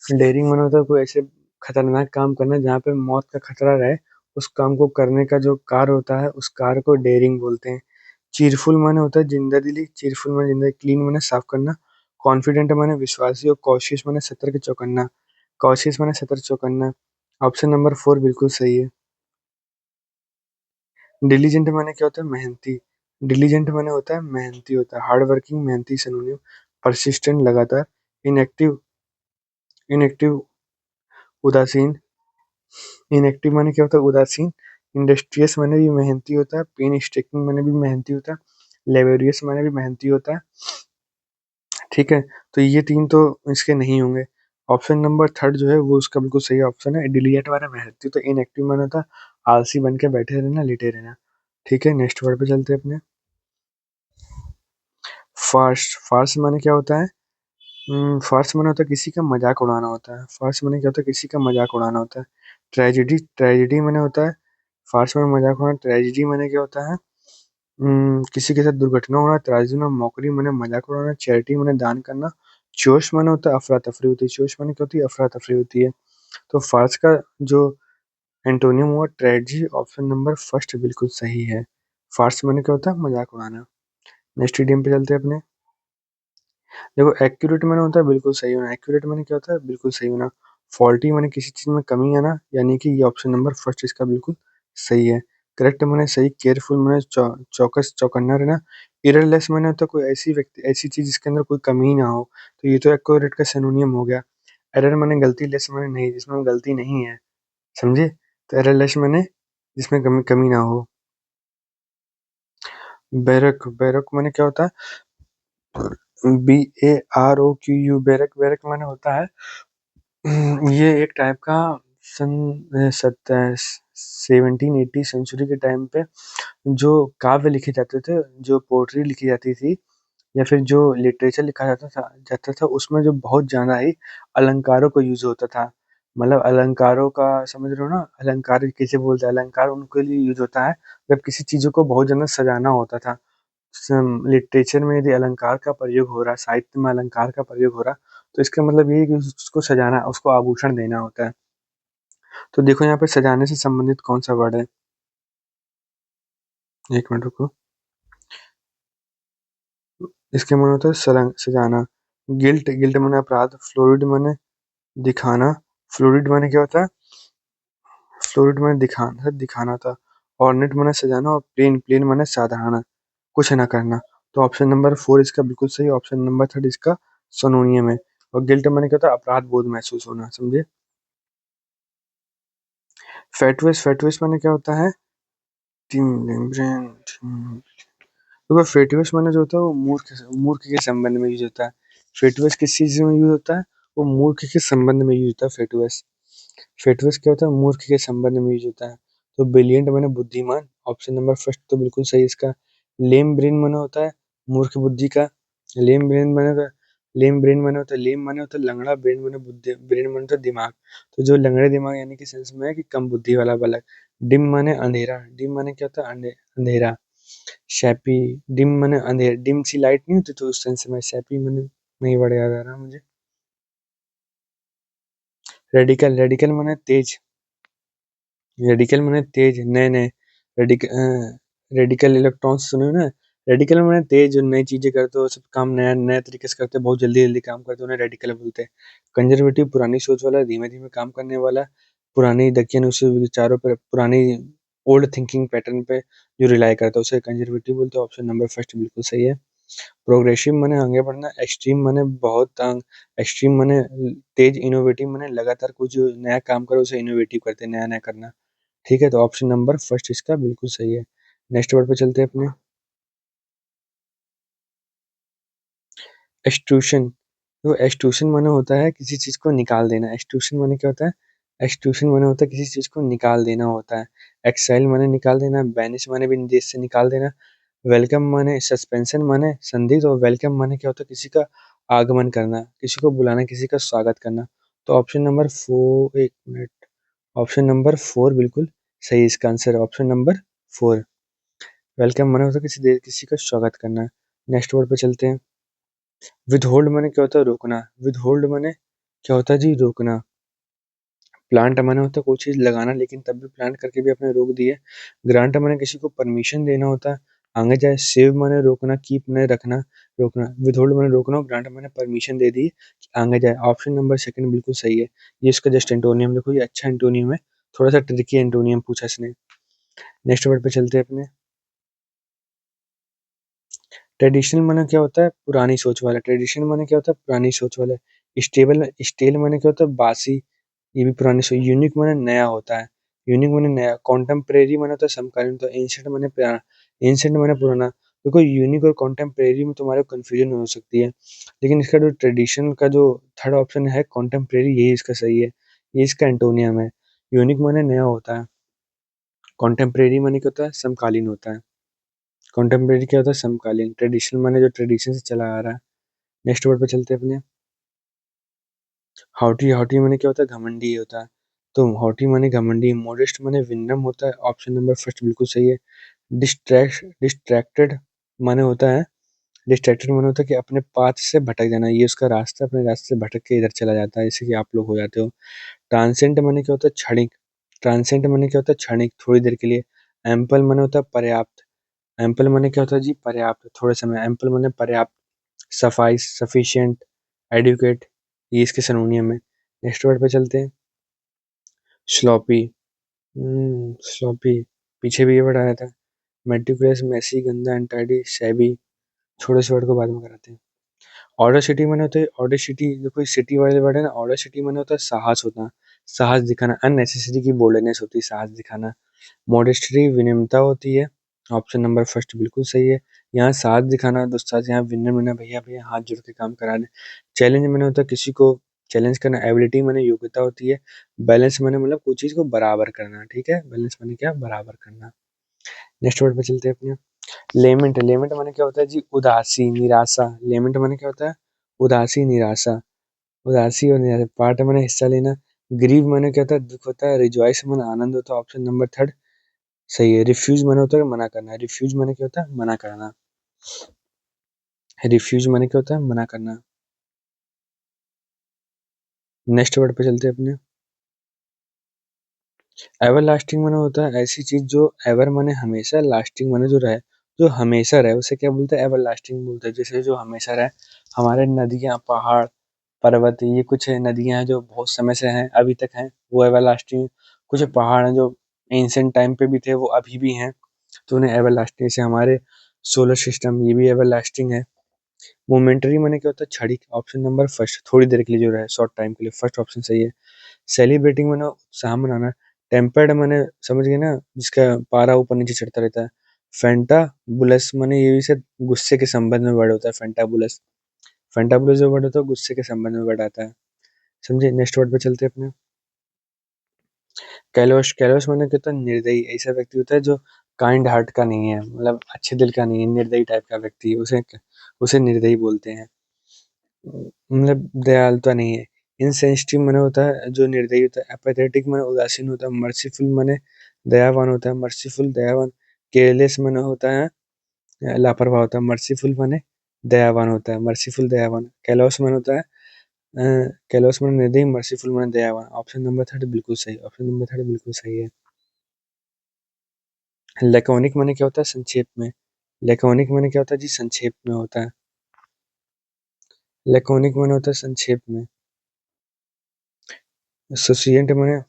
डेयरिंग माने होता है कोई ऐसे खतरनाक काम करना जहाँ पे मौत का खतरा रहे, उस काम को करने का जो कार्य होता है, उस कार्य को डेयरिंग बोलते हैं। चीरफुल माने होता है जिंदा-दिली, चीरफुल माने जिंदा क्लीन माने साफ करना, कॉन्फिडेंट माने विश्वासी और कॉशियस माने सतर्क चौकन्ना, कॉशियस माने सतर्क चौकन्ना। ऑप्शन नंबर 4 बिल्कुल सही है। डिलिजेंट माने क्या होता है? मेहनती। डिलिजेंट माने होता है मेहनती होता है, हार्ड वर्किंग मेहनती सिनोनिम, परसिस्टेंट लगातार, इनएक्टिव इनएक्टिव उदासीन, इनएक्टिव माने क्या होता है? उदासीन, इंडस्ट्रियस माने भी मेहनती होता है, पेनस्टेकिंग माने भी मेहनती होता है, लेबोरियस माने भी मेहनती होता है। ठीक है, तो ये 3 तो इसके नहीं होंगे। ऑप्शन नंबर थर्ड जो है वो उसका बिल्कुल सही ऑप्शन है। डिलीजेंट माने मेहनती, तो इनएक्टिव माने होता है आलसी बन के बैठे रहना, लेटे रहना। ठीक है, नेक्स्ट वर्ड पे चलते हैं अपने। फार्स, फार्स माने क्या होता है? फार्स माने होता है किसी का मजाक उड़ाना होता है। फार्स माने क्या होता है? किसी का मजाक उड़ाना होता है। ट्रेजेडी, ट्रेजेडी माने होता है फार्स में मजाक उड़ाना। ट्रेजेडी माने क्या होता है? किसी के साथ दुर्घटना होना। ट्रेजेडी में मौकरी माने मजाक उड़ाना। चैरिटी माने दान करना। जोश माने होता है अफरा तफरी होती है। जोश माने क्या होती है? अफरा तफरी होती है। तो फार्स का जो एंटोनियम हुआ ट्रेजेडी, ऑप्शन नंबर फर्स्ट बिल्कुल सही है। फार्स माने क्या होता है? मजाक उड़ाना। नेक्स्ट इडियम पे चलते हैं अपने। देखो एक्यूरेट माने होता है बिल्कुल सही होना। एक्यूरेट माने क्या होता है? बिल्कुल सही होना। फॉल्टी माने किसी चीज में कमी आना, यानी कि ये ऑप्शन नंबर फर्स्ट इसका बिल्कुल सही है। करेक्ट माने सही। केयरफुल माने चौकस चौकन्ना रहना। एररलेस माने होता है कोई ऐसी व्यक्ति ऐसी चीज जिसके अंदर कोई कमी ना हो, तो ये तो एक्यूरेट का सिनोनियम हो गया। एरर माने गलती, लेस माने नहीं, जिसमें गलती नहीं है। समझे? तो एररलेस माने जिसमें कमी कमी ना हो। बैरक, बैरक माने क्या होता है? BAROQU, बैरक, बैरक माने होता है ये एक टाइप का सन 1780 सेंचुरी के टाइम पे जो काव्य लिखे जाते थे, जो पोएट्री लिखी जाती थी, या फिर जो लिटरेचर लिखा जाता था उसमें जो बहुत ज़्यादा ही अलंकारों का यूज़ होता था। मतलब अलंकारों का समझ रहे हो ना? अलंकार किसे बोलते हैं? अलंकार उनके लिए यूज़ होता है जब किसी चीज़ों को बहुत ज़्यादा सजाना होता था। लिटरेचर में यदि अलंकार का प्रयोग हो रहा है, साहित्य में अलंकार का प्रयोग हो रहा, तो इसका मतलब ये है कि उसको सजाना, उसको आभूषण देना होता है। तो देखो यहाँ पे सजाने से संबंधित कौन सा वर्ड है? एक मिनट रुको। इसके माने होता है सजाना। गिल्ट, गिल्ट माने अपराध। फ्लोरिड माने दिखाना। फ्लोरिड माने क्या होता है? फ्लोरिड माने दिखाना, दिखाना था। ऑर्नेट माने सजाना, और प्लेन, प्लेन माने साधारण, कुछ ना करना। तो ऑप्शन नंबर 4 इसका बिल्कुल सही। ऑप्शन नंबर थर्ड इसका सोनोनियम है। और गिल्ट माने क्या होता है? अपराध बोध महसूस होना। समझे? फैटुअस, फैटुअस माने क्या होता है? देखो फेटुअस माने जो होता है वो मूर्ख, मूर्ख के संबंध में यूज होता है। फेटुअस किस चीज में यूज होता है? वो मूर्ख के संबंध में यूज होता है फेटुअस। फेटुअस क्या होता है? मूर्ख के संबंध में यूज होता है। तो ब्रिलियंट माने बुद्धिमान, ऑप्शन नंबर फर्स्ट तो बिल्कुल सही इसका। लेम ब्रेन माने होता है मूर्ख बुद्धि का। लेम ब्रेन माने लेम ब्रेन माने होता है, लेम माने होता है लंगड़ा, ब्रेन माने बुद्धि, ब्रेन माने होता है दिमाग। तो जो लंगड़े दिमाग यानी कि सेंस में है कि कम बुद्धि वाला बालक। डिम माने अंधेरा, डिम माने क्या होता है? अंधेरा। शैपी, डिम माने अंधेरा, डिम सी लाइट नहीं होती, तो उस सेंस में शैपी माने नहीं वर्ड याद आ रहा मुझे। रेडिकल, रेडिकल माने तेज, रेडिकल माने तेज, नए नए रेडिकल इलेक्ट्रॉन्स सुने हो ना? रेडिकल माने तेज, जो नई चीजें करते हो, सब काम नया नया तरीके से करते हैं, बहुत जल्दी जल्दी काम करते हैं, उन्हें रेडिकल बोलते हैं। कंजर्वेटिव पुरानी सोच वाला, धीमे धीमे काम करने वाला, पुरानी दकियानुसार विचारों पर, पुरानी ओल्ड थिंकिंग पैटर्न पे जो रिलाई करता है उसे कंजर्वेटिव बोलते हैं। ऑप्शन नंबर फर्स्ट बिल्कुल सही है। प्रोग्रेसिव माने आगे बढ़ना। एक्सट्रीम माने बहुत एक्सट्रीम माने तेज। इनोवेटिव माने लगातार कुछ जो नया काम करो उसे इनोवेटिव करते हैं, नया नया करना। ठीक है, तो ऑप्शन नंबर फर्स्ट इसका बिल्कुल सही है। नेक्स्ट वर्ड पे चलते हैं अपने। एक्सट्रूशन, तो एक्सट्रूशन माने होता है किसी चीज को निकाल देना। एक्सट्रूशन माने क्या होता है? एक्सट्रूशन माने होता है किसी चीज को निकाल देना होता है। एक्साइल माने निकाल देना। बैनिश माने भी देश से निकाल देना। वेलकम माने सस्पेंशन माने संदिग्ध, और वेलकम माने क्या होता है? किसी का आगमन करना, किसी को बुलाना, किसी का स्वागत करना। तो ऑप्शन नंबर 4, एक मिनट, ऑप्शन नंबर 4 बिल्कुल सही इसका आंसर है। ऑप्शन नंबर 4, वेलकम माने होता है किसी का स्वागत करना। नेक्स्ट वर्ड पे चलते हैं। विदहोल्ड माने क्या होता है? रोकना। विदहोल्ड माने क्या होता है जी? रोकना। प्लांट माने होता है कोई चीज़ लगाना, लेकिन तब भी प्लांट करके भी आपने रोक दी है। ग्रांट माने किसी को परमिशन देना होता है, आगे जाए। सेव माने रोकना, कीप माने रखना, रोकना। विथहोल्ड माने रोकना, और ग्रांट माने परमिशन दे दी कि आगे जाए। ऑप्शन नंबर सेकंड बिल्कुल सही है। ये इसका जस्ट एंटोनियम देखो, ये अच्छा एंटोनियम है। थोड़ा-सा ट्रिकी एंटोनियम पूछा इसने। नेक्स्ट वर्ड पे चलते हैं अपने। ट्रेडिशनल माने क्या होता है? पुरानी सोच वाला। ट्रेडिशनल माने क्या होता है? पुरानी सोच वाला। स्टेबल स्टेल माने क्या होता है? बासी, ये भी पुरानी सोच। यूनिक माने नया होता है, यूनिक माने नया। कॉन्टेम्परेरी माने होता है समकालीन, तो एंशिएंट माने पुराना, एंशिएंट माने पुराना। देखो यूनिक और कॉन्टेम्परेरी में तुम्हारे कंफ्यूजन हो सकती है, लेकिन इसका जो ट्रेडिशनल का जो थर्ड ऑप्शन है कॉन्टेम्परेरी, यही इसका सही है, ये इसका एंटोनियम है। यूनिक माने नया होता है, कॉन्टेम्परेरी माने क्या होता है? समकालीन होता है। कॉन्टेम्परेरी क्या होता है? समकालीन। ट्रेडिशनल माने जो ट्रेडिशन से चला आ रहा है। नेक्स्ट वर्ड पे चलते हैं अपने। हॉटी, हॉटी माने क्या होता है? घमंडी होता है। तो हॉटी माने घमंडी। मॉडेस्ट माने विनम्र होता है। ऑप्शन नंबर फर्स्ट बिल्कुल सही है। डिस्ट्रैक्टेड माने होता है, डिस्ट्रैक्टेड माने होता है कि अपने पाथ से भटक जाना, ये उसका रास्ता अपने रास्ते से भटक के इधर चला जाता है, जैसे कि आप लोग हो जाते हो। ट्रांसेंट माने क्या होता है? क्षणिक। ट्रांसेंट माने क्या होता है? क्षणिक, थोड़ी देर के लिए। एम्पल माने होता है पर्याप्त। एम्पल माने क्या होता है जी? पर्याप्त, थोड़े समय। एम्पल माने पर्याप्त, सफाइस, सफिशिएंट, एडुकेट, ये इसके सिनोनियम है। नेक्स्ट वर्ड पे चलते हैं। स्लॉपी। स्लॉपी, पीछे भी ये वर्ड आया था। मेटिकुलस, मेसी, गंदा, अनटाइडी, शैबी। छोटे से वर्ड को बाद में कराते हैं। ऑडेसिटी माने होता है, ऑडेसिटी देखो सिटी वाले वर्ड है ना, ऑडेसिटी माने होता है साहस होता, साहस दिखाना। अननेसेसरी की बोल्डनेस होती है, साहस दिखाना। मॉडेस्टी विनम्रता होती है। ऑप्शन नंबर फर्स्ट बिल्कुल सही है। यहाँ साथ दिखाना, दोस्तार से यहाँ विनम्र होना, भैया भैया हाथ जोड़ के काम करा दें। चैलेंज मैंने होता है किसी को चैलेंज करना। एबिलिटी मैंने योग्यता होती है। बैलेंस मैंने मतलब कोई चीज़ को बराबर करना, ठीक है। बैलेंस मैंने क्या? बराबर करना। नेक्स्ट वर्ड पे चलते हैं अपने। लेमेंट, लेमेंट मैंने क्या होता है जी? उदासी, निराशा। लेमेंट मैंने क्या होता है? उदासी, निराशा। उदासी और निराशा। पार्ट मैंने हिस्सा लेना। ग्रीव मैंने क्या होता है? दुख होता है। रिजॉइस मैंने आनंद होता है। ऑप्शन नंबर थर्ड सही है। रिफ्यूज माने होता है मना करना। रिफ्यूज माने क्या होता है? मना करना। रिफ्यूज माने क्या होता है? मना करना। नेक्स्ट वर्ड पे चलते हैं अपने। एवर लास्टिंग माने होता है ऐसी चीज जो एवर माने हमेशा, लास्टिंग माने जो रहे, जो हमेशा रहे, उसे क्या बोलते हैं? एवर लास्टिंग बोलते हैं। जैसे जो हमेशा रहे, हमारे नदियाँ, पहाड़, पर्वत, ये कुछ नदियाँ हैं जो बहुत समय से हैं, अभी तक हैं, वो एवर लास्टिंग। कुछ पहाड़ हैं जो एंशिएंट टाइम पे भी थे, वो अभी भी हैं, तो उन्हें एवर लास्टिंग से। हमारे सोलर सिस्टम, ये भी एवर लास्टिंग है। मोमेंटरी माने क्या होता है? क्षणिक। ऑप्शन नंबर फर्स्ट, थोड़ी देर के लिए जो रहे, शॉर्ट टाइम के लिए, फर्स्ट ऑप्शन सही है। सेलिब्रेटिंग माने उत्साह मनाना। टेम्पर्ड माने समझ गए ना, जिसका पारा ऊपर नीचे चढ़ता रहता है। फेंटा बुलस माने ये भी शायद गुस्से के संबंध में वर्ड होता है। फेंटा बुलस, फेंटा बुलस जो वर्ड होता है गुस्से के संबंध में वर्ड आता है, समझे। नेक्स्ट वर्ड पे चलते हैं अपने। कैलोश, कैलोश माने क्या होता है? निर्दयी। ऐसा व्यक्ति होता है जो काइंड हार्ट का नहीं है, मतलब अच्छे दिल का नहीं है, निर्दयी टाइप का व्यक्ति, उसे उसे निर्दयी बोलते हैं। मतलब दयालुता नहीं है। इनसेंसिटिव माने होता है जो निर्दयी होता है। एपैथेटिक माने उदासीन होता है। मर्सीफुल माने दयावान होता है। मर्सीफुल, दयावान। केयरलेस माने होता है लापरवाह होता है। मर्सीफुल माने दयावान होता है। मर्सीफुल, दयावान। कैलोस माने होता है कैलोस माने निर्दयी। मर्सीफुल माने दयावान। ऑप्शन नंबर थर्ड बिल्कुल सही। ऑप्शन नंबर थर्ड बिल्कुल सही है। लैकोनिक माने क्या होता है? संक्षेप में। लैकोनिक माने क्या होता है जी? संक्षेप में होता है। लैकोनिक माने होता है संक्षेप में। सुसिएंट माने,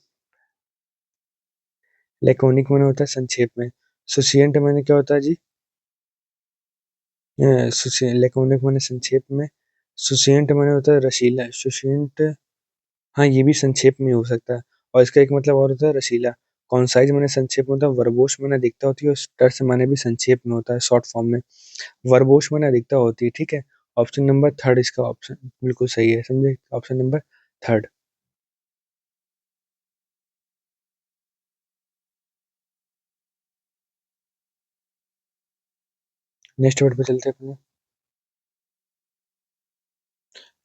लैकोनिक माने होता है संक्षेप में। सुसिएंट माने क्या होता है जी? लैकोनिक माने संक्षेप में। सुसिएंट माने होता है रसीला। सुसिएंट, हाँ ये भी संक्षेप में हो सकता है। और इसका एक मतलब और होता है रसीला। कॉन्साइज माने संक्षेप में होता है। वर्बोस माने अधिकता होती है, और टर्स माने भी संक्षेप में होता है, शॉर्ट फॉर्म में। वर्बोस माने अधिकता होती है, ठीक है। ऑप्शन नंबर थर्ड इसका ऑप्शन बिल्कुल सही है, समझे। Option number third. Next word पे चलते हैं अपने।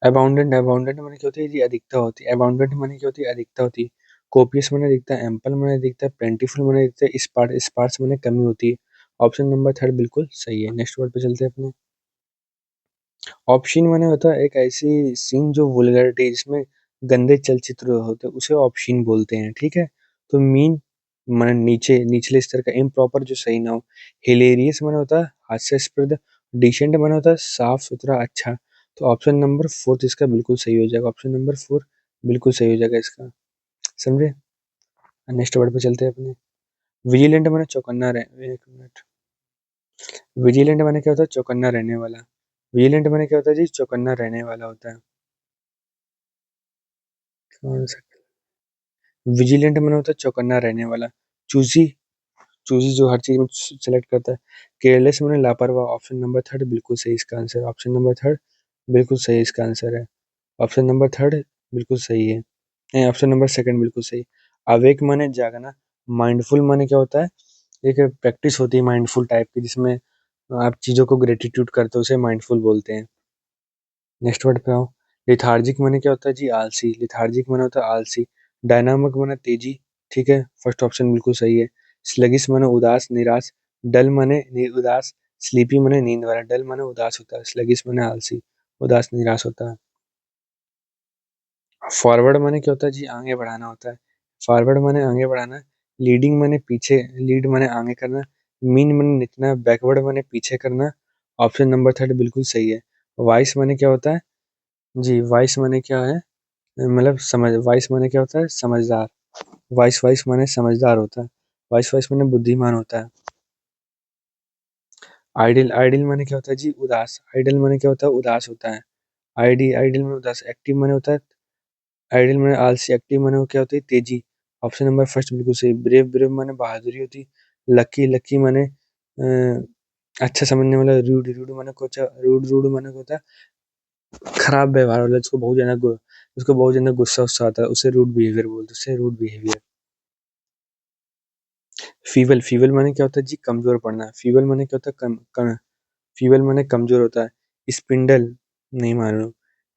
अबाउंडेंट, अबाउंडेंट माने क्या होती है जी? अधिकता होती है। अबाउंडेंट माने क्या होती है? अधिकता होती है। कोपियस माने अधिकता है। एम्पल माने अधिकता है। प्लेंटीफुल माने अधिकता है। स्पार्स, स्पार्स माने कमी होती है। ऑप्शन नंबर थर्ड बिल्कुल सही है। नेक्स्ट वर्ड पे चलते हैं अपने। ऑप्शन माने होता है एक ऐसी सीन जो वुल्गैरिटी, जिसमें गंदे चलचित्र होते हैं उसे ऑब्शीन बोलते हैं, ठीक है? तो मीन माने नीचे निचले स्तर का, इम्प्रॉपर जो सही ना हो, हिलेरियस माने होता है हास्यास्पद, डिसेंट माने होता है साफ-सुथरा, अच्छा। तो ऑप्शन नंबर 4 इसका बिल्कुल सही हो जाएगा, ऑप्शन नंबर 4 बिल्कुल सही हो जाएगा इसका, समझे? नेक्स्ट वर्ड पे चलते हैं अपने। विजिलेंट माने चौकन्ना रहे, 1 मिनट। विजिलेंट माने क्या होता है? चौकन्ना रहने वाला। विजिलेंट माने क्या होता है जी? चौकन्ना रहने वाला होता है। कौन सा? विजिलेंट माने होता है चौकन्ना रहने वाला। चूज़ी, चूज़ी जो हर चीज़ में सेलेक्ट करता है। केयरलेस माने लापरवाह, ऑप्शन नंबर 3 बिल्कुल सही इसका आंसर। ऑप्शन नंबर 3 बिल्कुल सही इसका आंसर है। ऑप्शन नंबर 3 बिल्कुल सही है। नहीं, ऑप्शन नंबर 2 बिल्कुल सही। अवेक माने जागना, माइंडफुल माने क्या होता है? एक प्रैक्टिस होती है माइंडफुल टाइप की, जिसमें आप चीज़ों को ग्रेटिट्यूड करते हो, उसे माइंडफुल बोलते हैं। नेक्स्ट वर्ड पे आओ। लेथार्जिक माने क्या होता है जी? आलसी। लेथार्जिक माने होता है आलसी। डायनामिक माने तेजी, ठीक है? फर्स्ट ऑप्शन बिल्कुल सही है। स्लगिश माने उदास, निराश। डल माने उदास। स्लीपी माने नींद वाला। डल माने उदास होता है, स्लगिश माने आलसी, उदास निराश होता है। फॉरवर्ड माने क्या होता है जी? आगे बढ़ाना होता है। फॉरवर्ड माने आगे बढ़ाना। लीडिंग माने पीछे, लीड माने आगे करना। मीन माने नितना। बैकवर्ड माने पीछे करना। ऑप्शन नंबर 3 बिल्कुल सही है। वाइस माने क्या होता है जी? वाइस माने क्या है? मतलब समझ, वाइस माने क्या होता है? समझदार। वाइस वाइस माने समझदार होता है। वाइस वाइस माने बुद्धिमान होता है। आइडियल, आइडियल माने क्या होता है जी? उदास। आइडियल माने क्या होता है? उदास होता है। आइडियल में उदास। एक्टिव माने होता है, आइडियल माने आलसी। एक्टिव माने वो क्या होती है? तेजी। ऑप्शन नंबर फर्स्ट बिल्कुल सही। ब्रेव, ब्रेव माने बहादुरी होती है। लकी, लकी माने अच्छा समझने वाला। रूड, रूड माने कुछ, रूड रूड माने क्या होता है? खराब व्यवहार वाला, जिसको बहुत ज्यादा गुस्सा उस्सा आता है, उसे रूड बिहेवियर बोलते हैं, उसे रूड बिहेवियर। फीबल, फीबल माने क्या होता है जी? कमजोर पड़ना। फीबल माने क्या होता है? फीबल माने कमजोर होता है। स्पिंडल, नहीं मालूम।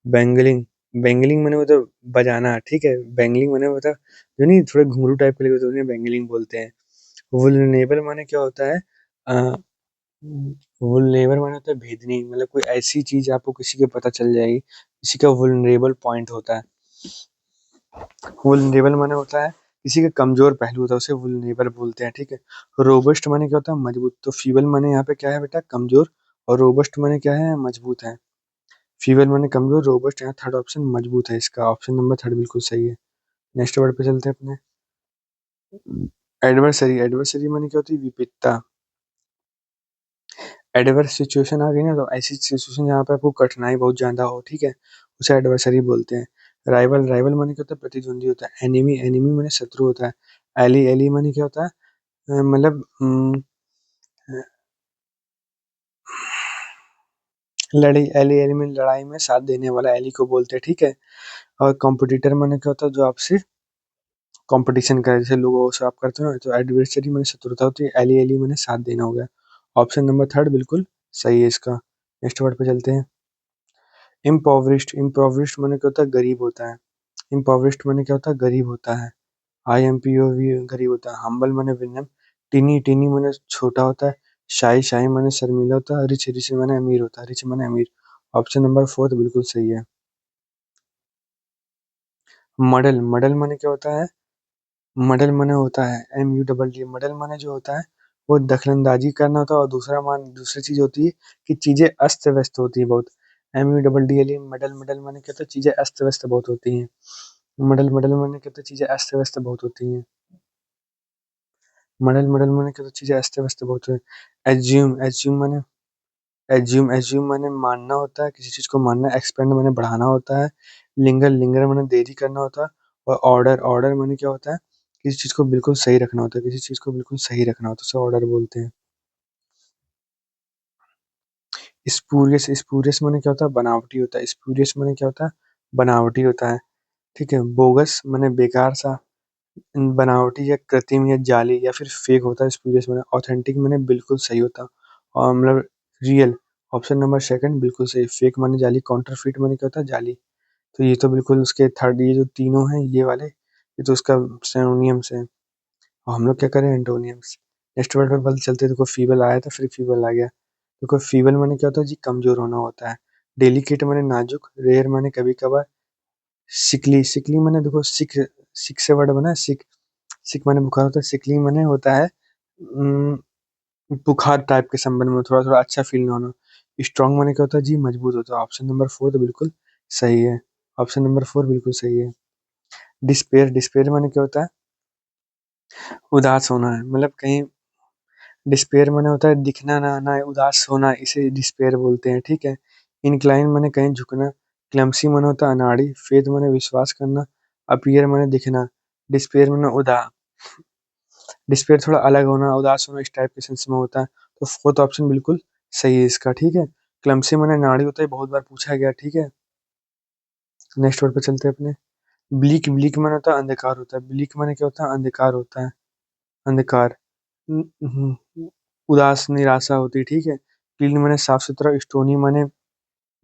बैंगलिंग, बैंगलिंग माने मतलब बजाना, ठीक है? बैंगलिंग माने मतलब जो नहीं थोड़े घुंघरू टाइप के लगे होते हैं, उन्हें बैंगलिंग बोलते हैं। वुलनेबल माने क्या होता है? वुलनेबल माने होता है भेदनी, मतलब कोई ऐसी चीज आपको किसी के पता चल जाएगी, किसी का वुलनरेबल पॉइंट होता है। वुलनेबल माने होता है किसी का कमजोर पहलू होता है, उसे वुलनेबल बोलते हैं, ठीक है? रोबस्ट माने क्या होता है? मजबूत। तो फीबल माने यहाँ पे क्या है बेटा? कमजोर। और रोबस्ट माने क्या है? मजबूत है। फीबल माने कमजोर, रोबस्ट, यहाँ थर्ड ऑप्शन मजबूत है इसका। ऑप्शन नंबर 3 बिल्कुल सही है। नेक्स्ट वर्ड पे चलते हैं अपने। एडवर्सरी, एडवर्सरी माने क्या होती है? विपरीतता। एडवर्स सिचुएशन आ गई ना, तो ऐसी सिचुएशन जहाँ पे आपको कठिनाई बहुत ज्यादा हो, ठीक है? उसे एडवर्सरी बोलते हैं। राइवल, राइवल माने क्या होता है? प्रतिद्वंदी होता है। एनिमी, एनिमी माने शत्रु होता है। एली, एली माने क्या होता है? मतलब लड़ी, एली, एली में लड़ाई में साथ देने वाला, एली को बोलते हैं, ठीक है? और कॉम्पिटिटर माने क्या होता है? जो आपसे कंपटीशन करे, जैसे लोगों से आप करते हो ना, तो एडवर्सरी माने शत्रुता होती है। एली, एली माने साथ देना हो गया। ऑप्शन नंबर 3 बिल्कुल सही है इसका। नेक्स्ट वर्ड पे चलते हैं। इम्पोवरिश्ड, इम्पोवरिश्ड माने क्या होता है? गरीब होता है। इम्पोवरिश्ड माने क्या होता है? गरीब होता है। IMPOV गरीब होता है। हम्बल माने विनम्र। टीनी, टीनी माने छोटा होता है। शाई, शाई माने शर्मीला होता है। रिच, रिच माने अमीर होता है। रिच माने अमीर। ऑप्शन नंबर 4 बिल्कुल सही है। मॉडल, मॉडल माने क्या होता है? मॉडल माने होता है MUDD। मॉडल माने जो होता है वो दखलंदाजी करना होता है, और दूसरी चीज होती है कि चीजें अस्त व्यस्त होती है बहुत। MUDDLE मॉडल, मॉडल माने क्या होता है? चीजें अस्त व्यस्त बहुत होती हैं। मॉडल, मॉडल माने क्या होता है? चीजें अस्त व्यस्त बहुत होती हैं। मॉडल, मॉडल माने क्या होता है? चीजें अस्त व्यस्त बहुत होती हैं। एज्यूम, एज्यूम माने मानना होता है, किसी चीज को मानना। एक्सपेंड माने बढ़ाना होता है। लिंगर, लिंगर माने देरी करना होता है। और ऑर्डर, ऑर्डर माने क्या होता है? किसी चीज को बिल्कुल सही रखना होता है, किसी चीज को बिल्कुल सही रखना होता है, उसे ऑर्डर बोलते हैं। स्पूरियस, स्पूरियस माने क्या होता है? बनावटी होता है। स्पूरियस माने क्या होता है? बनावटी होता है, ठीक है? बोगस माने बेकार सा, बनावटी या कृत्रिम या जाली या फिर फेक होता है। स्पूरियस माने ऑथेंटिक माने बिल्कुल सही होता है, और मतलब रियल। ऑप्शन नंबर 2 बिल्कुल सही। फेक माने जाली, काउंटरफिट माने क्या होता है? जाली। तो ये तो बिल्कुल उसके थर्ड, ये जो तीनों हैं ये वाले, ये तो उसका सिनोनियम्स है। और हम लोग क्या करें? एंटोनियम्स। नेक्स्ट वर्ड पर बल चलते, देखो फीबल आया था, फिर फीबल आ गया। देखो फीबल माने क्या होता है जी? कमजोर होना होता है। डेलिकेट माने नाजुक। रेयर माने कभी कभार। सिकली, सिकली माने देखो सिक, सिक से वर्ड बना है सिक, सिक माने बुखार होता है, सिकली माने होता है बुखार टाइप के संबंध में थोड़ा थोड़ा अच्छा फील ना होना। स्ट्रांग माने क्या होता है जी, मजबूत होता है। ऑप्शन नंबर फोर तो बिल्कुल सही है। ऑप्शन नंबर फोर बिल्कुल सही है। डिस्पेयर, डिस्पेयर माने क्या होता है, उदास होना है, मतलब कहीं डिस्पेयर माने होता है दिखना ना आना, उदास होना, इसे डिस्पेयर बोलते हैं, ठीक है। इंक्लाइन माने कहीं झुकना, क्लमसी माने होता है अनाड़ी, फेथ माने विश्वास करना, अपीयर माने दिखना, डिस्पेयर माने डिस्पेयर थोड़ा अलग होना, उदास होना, इस टाइप के सेंस में होता है। तो फोर्थ ऑप्शन बिल्कुल सही है इसका, ठीक है। क्लमसी माने नाड़ी होता है, बहुत बार पूछा गया, ठीक है। नेक्स्ट वर्ड पे चलते हैं अपने। ब्लीक, ब्लीक माने होता है अंधकार होता है, ब्लीक माने क्या होता है, अंधकार होता है, अंधकार। उदास निराशा होती है, ठीक है। क्लीन माने साफ सुथरा, स्टोनी माने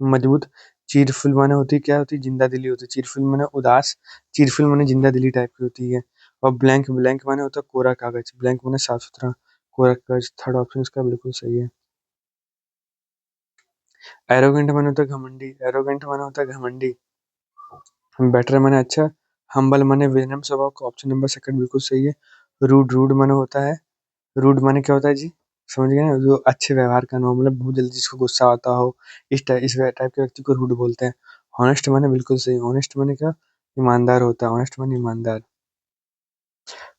मजबूत, चीरफुल माने होती है क्या होती है, जिंदा दिली होती है, चीरफुल माने उदास, चीरफुल माने जिंदा दिली टाइप की होती है। और ब्लैंक, ब्लैंक माने होता है कोरा कागज, ब्लैंक माने साफ सुथरा कोरा कागज। थर्ड ऑप्शन इसका बिल्कुल सही है। एरोगेंट माने होता है घमंडी, एरोगेंट माने होता है घमंडी। बेटर माने अच्छा, हम्बल माने विनम्र स्वभाव का, ऑप्शन नंबर सेकंड बिल्कुल सही है। रूड, रूड माने होता है, रूड माने क्या होता है जी, समझ गए ना, जो अच्छे व्यवहार का ना हो, मतलब बहुत जल्दी जिसको गुस्सा आता हो, इस टाइप के व्यक्ति को रूड बोलते हैं। ऑनेस्ट माने बिल्कुल सही, ऑनेस्ट माने क्या, ईमानदार होता है, ऑनेस्ट माने ईमानदार।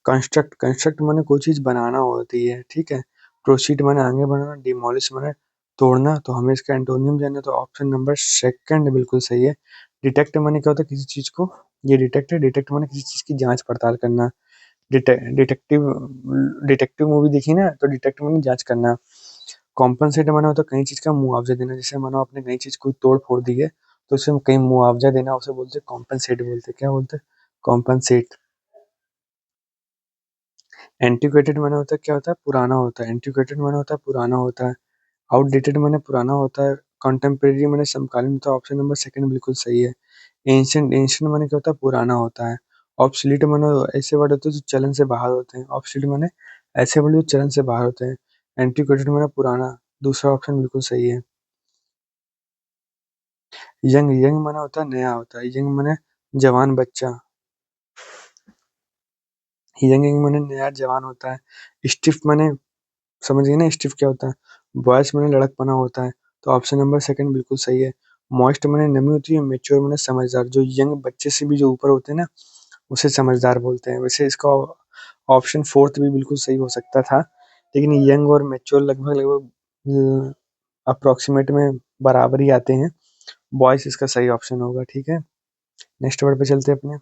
कंस्ट्रक्ट, कंस्ट्रक्ट माने कोई चीज बनाना होती है, ठीक है। प्रोसीड माने आगे बढ़ना, डिमोलिश माने तोड़ना। तो हमें इसका एंटोनियम जाना, तो ऑप्शन नंबर सेकंड बिल्कुल सही है। डिटेक्ट माने क्या होता है, किसी चीज को, ये डिटेक्ट है, डिटेक्ट माने किसी चीज की जांच पड़ताल करना। डिटेक्टिव, डिटेक्टिव मूवी देखी ना, तो डिटेक्ट माने जांच करना। कॉम्पनसेट माने होता है कहीं चीज का मुआवजा देना, जैसे मानो आपने कहीं चीज को तोड़ फोड़ दी है, तो उसे हम कहीं मुआवजा देना, उसे बोलते हैं कॉम्पनसेट, बोलते हैं क्या बोलते हैं, कॉम्पनसेट। एंटिक्वेटेड माने होता है क्या होता है, पुराना होता है, एंटिक्वेटेड माने होता है पुराना होता है। आउटडेटेड माने पुराना होता है। कंटेम्प्रेरी माने समकालीन होता है, ऑप्शन नंबर सेकंड बिल्कुल सही है। एंशिएंट, एंशिएंट माने क्या होता है, पुराना होता है। ऑब्सोलीट माने ऐसे वर्ड होते हैं जो चलन से बाहर होते हैं, ऑब्सोलीट माने ऐसे वर्ड जो चलन से बाहर होते हैं। एंटिक्वेटेड माने पुराना, दूसरा ऑप्शन बिल्कुल सही है। यंग, यंग माने होता है नया होता है, यंग माने जवान बच्चा, यंग यंग माने नया जवान होता है। स्टिफ माने, समझ गए ना स्टिफ क्या होता है, बॉयज माने लड़कपना होता है। तो ऑप्शन नंबर सेकंड बिल्कुल सही है। मॉइस्ट माने नमी होती है, मेच्योर माने समझदार, जो यंग बच्चे से भी जो ऊपर होते हैं ना, उसे समझदार बोलते हैं। वैसे इसका ऑप्शन फोर्थ भी बिल्कुल सही हो सकता था, लेकिन यंग और मेच्योर लगभग लगभग अप्रोक्सीमेट में बराबर ही आते हैं। बॉयज इसका सही ऑप्शन होगा, ठीक है। नेक्स्ट वर्ड पे चलते हैं अपने।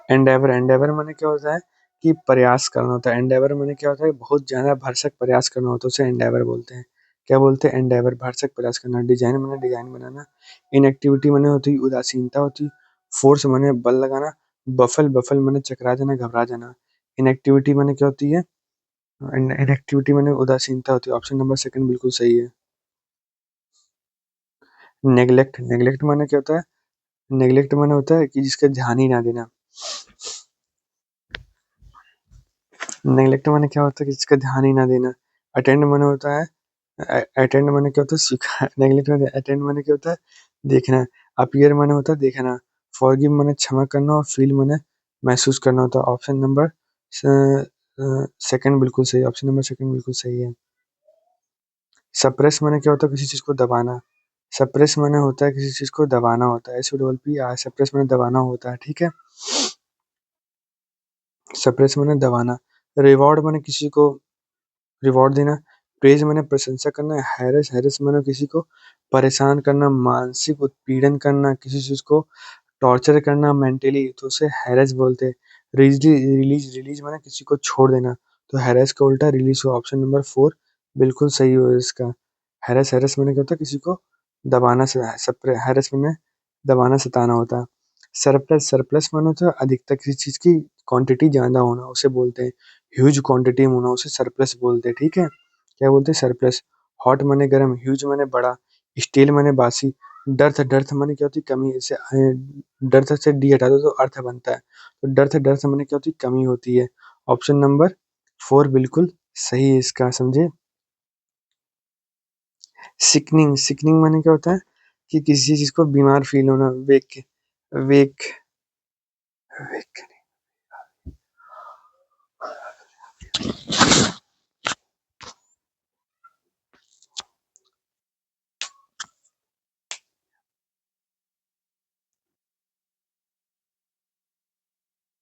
एंडेवर, एंडेवर माने क्या होता है कि प्रयास करना होता है, एंडेवर माने क्या होता है, बहुत ज्यादा भरसक प्रयास करना होता है, उसे एंडेवर बोलते हैं। क्या बोलते हैं, एंडेवर, भरसक प्रयास करना। डिजाइन माने डिजाइन बनाना। इनएक्टिविटी माने होती है उदासीनता होती। फोर्स माने बल लगाना। बफल, बफल माने चकरा जाना, घबरा जाना। इनएक्टिविटी माने क्या होती है, इनएक्टिविटी माने उदासीनता होती है, ऑप्शन नंबर सेकंड बिल्कुल सही है। नेग्लेक्ट, नेग्लेक्ट माने क्या होता है, नेग्लेक्ट माने होता है कि जिसका ध्यान ही ना देना। नेग्लेक्ट माने क्या होता है कि जिसका ध्यान ही ना देना। अटेंड माने होता है, अटेंड माने क्या होता है, स्वीकार, नेग्लेक्ट माने, अटेंड माने क्या होता है, देखना। अपीयर माने होता है देखना। फॉरगिव माने क्षमा करना, और फील माने महसूस करना होता है। ऑप्शन नंबर सेकंड बिल्कुल सही, ऑप्शन नंबर सेकंड बिल्कुल सही है। सप्रेस माने क्या होता है, किसी चीज को दबाना। सप्रेस माने होता है किसी चीज को दबाना होता है, SOPR, सप्रेस माने दबाना होता है, ठीक है। सप्रेस माने दबाना। रिवॉर्ड माने किसी को रिवॉर्ड देना। प्रेज माने प्रशंसा करना। हैरेस, हैरेस माने किसी को परेशान करना, मानसिक उत्पीड़न करना, किसी चीज को टॉर्चर करना मेंटली, तो उसे हैरेस बोलते हैं। रिलीज, रिलीज माने किसी को छोड़ देना, तो हैरेस का उल्टा रिलीज हुआ, ऑप्शन नंबर फोर बिल्कुल सही हो इसका। हैरेस, हैरेस माने क्या होता है, किसी को दबाना से, हैरेस माने दबाना सताना होता है। सरप्लस, सरप्लस माने होता है अधिकता, किसी चीज की क्वांटिटी ज्यादा होना, उसे बोलते हैं। ह्यूज क्वांटिटी में होना, उसे सरप्लस बोलते हैं, ठीक है। क्या बोलते हैं, सरप्लस। हॉट माने गर्म, ह्यूज माने बड़ा, स्टील माने बासी। डर्थ, डर्थ माने क्या होती है, कमी। इसे डर्थ से डी हटा दो तो अर्थ बनता है, तो डर्थ, डर्थ माने क्या होती है, कमी होती है। ऑप्शन नंबर फोर बिल्कुल सही है इसका, समझे। सिकनिंग, सिकनिंग माने क्या होता है कि किसी चीज को बीमार फील होना देख के। वेक वेक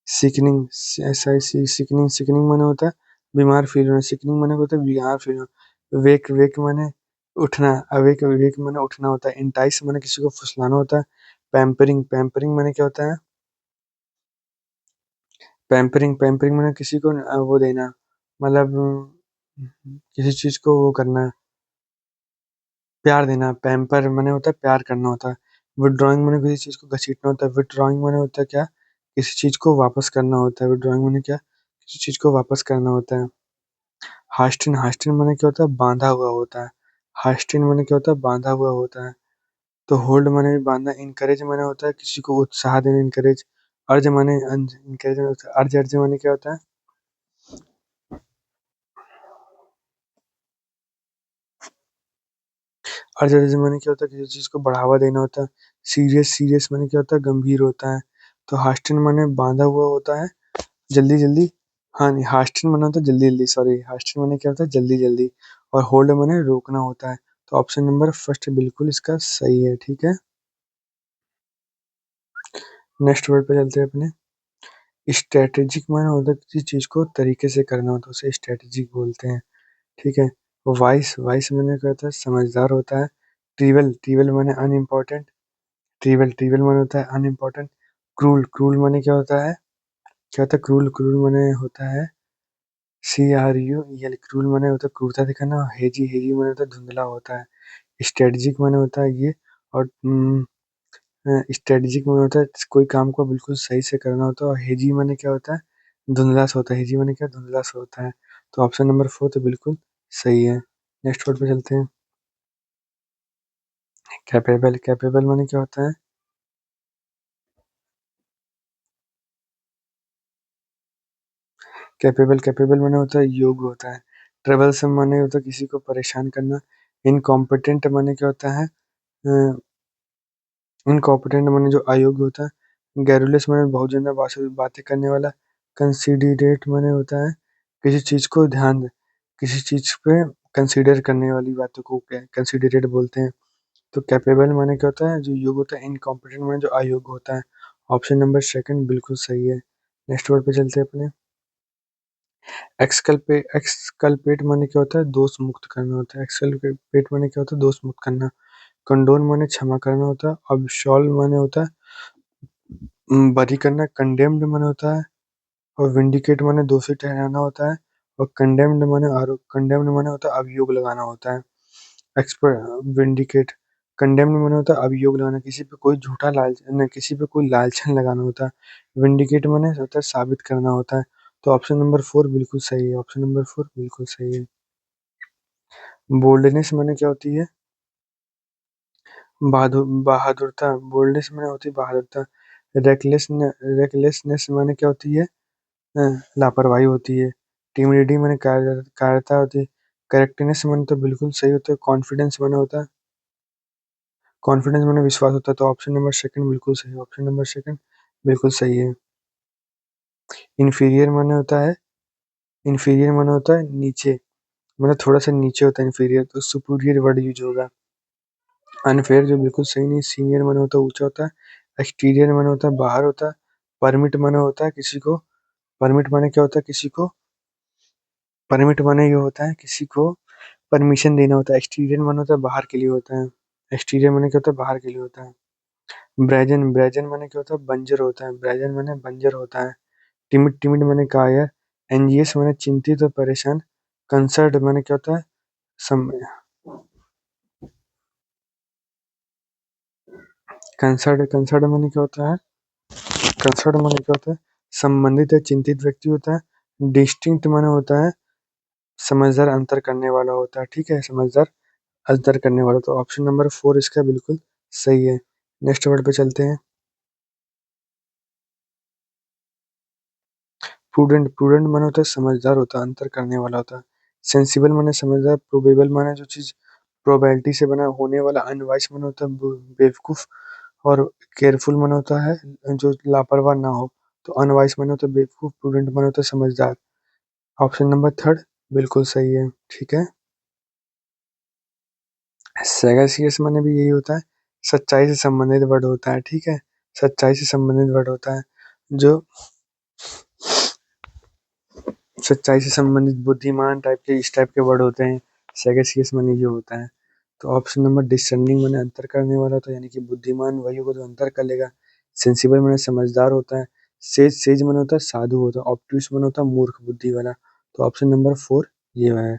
सिकनिंग सिकनिंग सिकनिंग माने होता है बीमार फील होना, सिकनिंग माने होता है बीमार फील होना, वेक वेक माने उठना, अवेक वेक माने उठना होता है, इंटाइस माने किसी को फुसलाना होता है, पैम्परिंग पैम्परिंग माने क्या होता है, पैम्परिंग पैम्परिंग माने किसी को वो देना, मतलब किसी चीज को वो करना, प्यार देना, पैम्पर माने होता है प्यार करना होता है, विथड्रॉइंग माने किसी चीज को घसीटना होता है, विथड्रॉइंग माने होता है क्या, किसी चीज को वापस करना होता है, विथड्रॉइंग माने क्या, किसी चीज को वापस करना होता है। हास्टिन हास्टिन माने क्या होता है, बांधा हुआ होता है, हास्टिन माने क्या होता है, बांधा हुआ होता है। तो होल्ड माने भी बांधना, इनकरेज माने होता है किसी को उत्साह देना, इनकरेज, अर्ज माने इनकरेज होता है, अर्ज अर्ज माने क्या होता है, अर्ज अर्ज माने क्या होता है, किसी चीज को बढ़ावा देना होता है, सीरियस सीरियस माने क्या होता है, गंभीर होता है। तो हास्टिन माने बांधा हुआ होता है, जल्दी जल्दी, हाँ नहीं, हास्टिन माने होता है जल्दी जल्दी, सॉरी, हास्टिन माने क्या होता है, जल्दी जल्दी, और होल्ड माने रोकना होता है। तो ऑप्शन नंबर फर्स्ट बिल्कुल इसका सही है, ठीक है। नेक्स्ट वर्ड पे चलते हैं अपने। स्ट्रेटेजिक माने होता है किसी चीज को तरीके से करना होता है, उसे स्ट्रेटेजिक बोलते हैं, ठीक है। वाइस वाइस माने क्या होता है, समझदार होता है। ट्रिवल ट्रिवल माने अनइम्पोर्टेंट, ट्रिवल ट्रिवल माने होता है अनइम्पोर्टेंट। क्रूल क्रूल माने क्या होता है, क्या होता है क्रूल, क्रूल माने होता है CRUEL, क्रूल माने होता है क्रूरता दिखाना, हेजी हेजी माने होता है धुंधला होता है, स्ट्रेटजिक माने होता है ये, और स्ट्रेटजिक माने होता है कोई काम को बिल्कुल सही से करना होता है, और हेजी माने क्या होता है, धुंधला सा होता है, हेजी माने क्या, धुंधला सा होता है। तो ऑप्शन नंबर 4 तो बिल्कुल सही है। नेक्स्ट वर्ड पे चलते हैं। कैपेबल कैपेबल माने क्या होता है, कैपेबल कैपेबल माने होता है योग्य होता है। ट्रबलसम माने होता है किसी को परेशान करना। इनकॉम्पिटेंट माने क्या होता है, इनकॉम्पिटेंट माने जो अयोग्य होता है। गैरुलस माने बहुत ज्यादा बातें करने वाला। कंसीडरेट माने होता है किसी चीज को ध्यान दे, किसी चीज पे कंसीडर करने वाली बातों को कंसीडरेट बोलते हैं। तो कैपेबल माने क्या होता है, जो योग्य होता है, इनकॉम्पिटेंट माने जो अयोग्य होता है। ऑप्शन नंबर सेकंड बिल्कुल सही है। नेक्स्ट वर्ड पे चलते हैं अपने। एक्सकल्पेट माने क्या होता है, दोष मुक्त करना होता है, एक्सकल्पेट माने क्या होता है, दोष मुक्त करना। कंडोन माने क्षमा करना होता है, अब्सॉल्व माने होता है बरी करना, कंडेम्ड माने होता है, और विंडिकेट माने दोषी ठहराना होता है, और कंडेम्ड माने होता है अभियोग लगाना होता है। एक्सपर विंडिकेट, कंडेम्ड माने होता है अभियोग लगाना, किसी पे कोई झूठा लालच न, किसी पे कोई लालछन लगाना होता है। विंडिकेट माने होता है साबित करना होता है। तो ऑप्शन नंबर 4 बिल्कुल सही है, ऑप्शन नंबर 4 बिल्कुल सही है। बोल्डनेस माने क्या होती है, बहादुरता, बोल्डनेस माने होती है बहादुरता। रेकलेसनेस माने क्या होती है, लापरवाही होती है। टीमरीडिंग माने कायरता होती है। करेक्टनेस माने तो बिल्कुल सही होता है। कॉन्फिडेंस माने होता है, कॉन्फिडेंस माने विश्वास होता है। तो ऑप्शन नंबर सेकंड बिल्कुल सही है, ऑप्शन नंबर सेकंड बिल्कुल सही है। इन्फीरियर माने होता है, इन्फीरियर माने होता है नीचे, मतलब थोड़ा सा नीचे होता है इन्फीरियर, तो सुपीरियर वर्ड यूज होगा। अनफेयर जो बिल्कुल सही नहीं, सीनियर माने होता है ऊंचा होता है। एक्सटीरियर माने होता है बाहर होता है। परमिट माने होता है किसी को, परमिट माने क्या होता है, किसी को, परमिट माने ये होता है किसी को परमिशन देना होता है। एक्सटीरियर माने होता है बाहर के लिए होता है, एक्सटीरियर माने क्या होता है, बाहर के लिए होता है। ब्रेजन ब्रेजन माने क्या होता है, बंजर होता है, ब्रेजन माने बंजर होता है। टिमिड टिमिड माने कायर। एनजीएस माने चिंतित और परेशान। कंसर्ट माने क्या होता है, सम कंसर्ट कंसर्ट माने क्या होता है, कंसर्ट माने क्या होता है, संबंधित या चिंतित व्यक्ति होता है। डिस्टिंक्ट माने होता है समझदार, अंतर करने वाला होता है, ठीक है, समझदार अंतर करने वाला। तो ऑप्शन नंबर 4 इसका बिल्कुल सही है। नेक्स्ट वर्ड पे चलते हैं। प्रूडेंट प्रूडेंट माने होता है समझदार होता है, अंतर करने वाला होता है। सेंसिबल माने समझदार। प्रोबेबल माने जो चीज प्रोबेबिलिटी से बना होने वाला। अनवाइस माने होता है बेवकूफ। और केयरफुल माने होता है जो लापरवाह ना हो। तो अनवाइस माने होता है बेवकूफ, प्रूडेंट माने होता है समझदार। ऑप्शन नंबर थर्ड बिल्कुल सही है। ठीक है। सैगासियस माने भी यही होता है, सच्चाई से संबंधित वर्ड होता है। ठीक है, सच्चाई से संबंधित वर्ड होता है। जो सच्चाई से संबंधित बुद्धिमान टाइप के इस टाइप के वर्ड होते हैं, सैगासियस माने ये होता है। तो ऑप्शन नंबर डिसर्निंग माने अंतर करने वाला, तो यानी कि बुद्धिमान वही होगा जो अंतर कर लेगा। सेंसिबल माने समझदार होता है। सेज सेज माने होता है साधु होता है। ऑब्ट्यूस माने होता है मूर्ख बुद्धि वाला। तो ऑप्शन नंबर फोर ये है।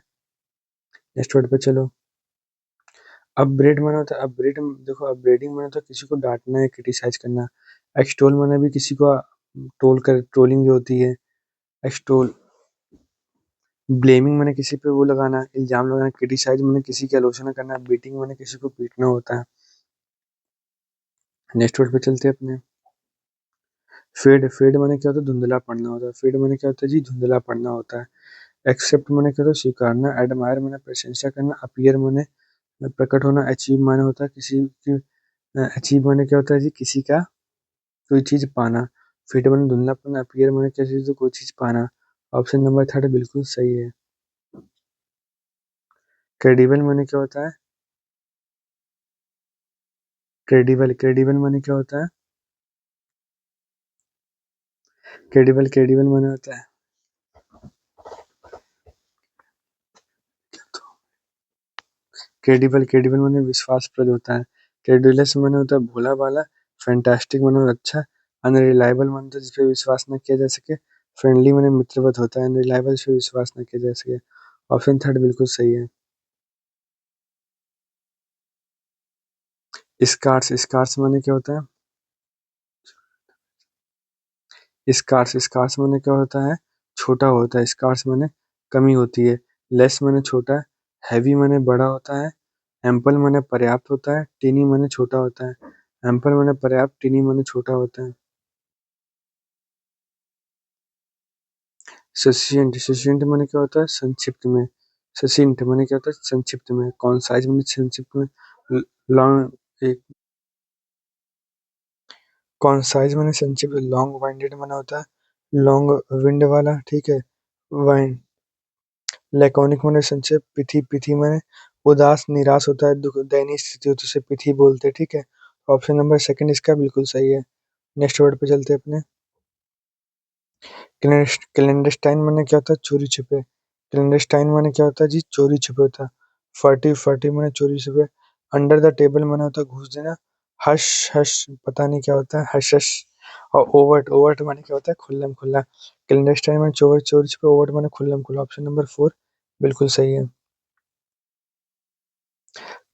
नेक्स्ट वर्ड पे चलो। अपब्रेड माने होता है अपब्रेड, देखो अपब्रेडिंग माने होता है किसी को डांटना या क्रिटिसाइज करना। एक्सटोल माने भी किसी को टोल कर, ट्रोलिंग जो होती है। एक्सटोल। ब्लेमिंग माने किसी पे वो लगाना, इल्जाम लगाना। क्रिटिसाइज माने किसी की आलोचना करना। बीटिंग माने किसी को पीटना होता है। नेक्स्ट वर्ड पे चलते हैं अपने। फेड फेड माने क्या होता है, धुंधला पड़ना होता है। फेड माने क्या होता है जी, धुंधला पड़ना होता है। एक्सेप्ट माने क्या होता है, स्वीकारना। एडमायर माने प्रशंसा करना। अपीयर माने प्रकट होना। अचीव माने होता है किसी की, अचीव माने क्या होता है जी, किसी का कोई चीज पाना। फिट माने धुंधलापन। अपीयर माने किसी से कोई चीज पाना। ऑप्शन नंबर थर्ड बिल्कुल सही है। क्रेडिबल माने क्या होता है, क्रेडिबल क्रेडिबल माने क्या होता है, क्रेडिबल क्रेडिबल माने होता है, क्रेडिबल क्रेडिबल माने विश्वासप्रद होता है। क्रेडुलस माने होता है भोला भाला। फैंटास्टिक माने अच्छा। अनरिलायबल माने होता है जिस पे विश्वास न किया जा सके। फ्रेंडली माने मित्रवत होता है। अनरिलायबल जिस पे विश्वास न किया जा सके। ऑप्शन थर्ड बिल्कुल सही है। स्कार्स स्कार्स माने क्या होता है, स्कार्स स्कार्स माने क्या होता है, छोटा होता है। स्कार्स माने कमी होती है। लेस माने छोटा। हैवी माने बड़ा होता है। एम्पल माने पर्याप्त होता है। टीनी माने छोटा होता है। एम्पल माने पर्याप्त, टीनी माने छोटा होता है। सशिएंट सशिएंट माने क्या होता है, संक्षिप्त में। सशिएंट माने क्या होता है, संक्षिप्त में। कॉन्साइज माने संक्षिप्त में। लॉन्ग एक, कॉन्साइज माने संक्षिप्त। लॉन्ग वाइंडेड माने होता है लॉन्ग विंड वाला। ठीक है। वाइंड। लैकोनिक माने संक्षेप। पिथी पिथी माने उदास निराश होता है, दुख दयनीय स्थिति होती है, उसे पिथी बोलते हैं। ठीक है। ऑप्शन नंबर सेकंड इसका बिल्कुल सही है। नेक्स्ट वर्ड पे चलते हैं अपने। क्लैंडस्टाइन माने क्या होता है, चोरी छिपे। क्लैंडस्टाइन माने क्या होता है जी, चोरी छिपे होता है। फर्टी फर्टी माने चोरी छिपे। अंडर द टेबल माने होता है घुस देना। हश हश पता नहीं क्या होता है, हश हश। और ओवर्ट ओवर्ट माने क्या होता है, खुल्लम खुल्ला। क्लैंडस्टाइन माने चोर चोरी छिपे। ओवर्ट माने खुल्लम खुल्ला। ऑप्शन नंबर फोर बिल्कुल सही है।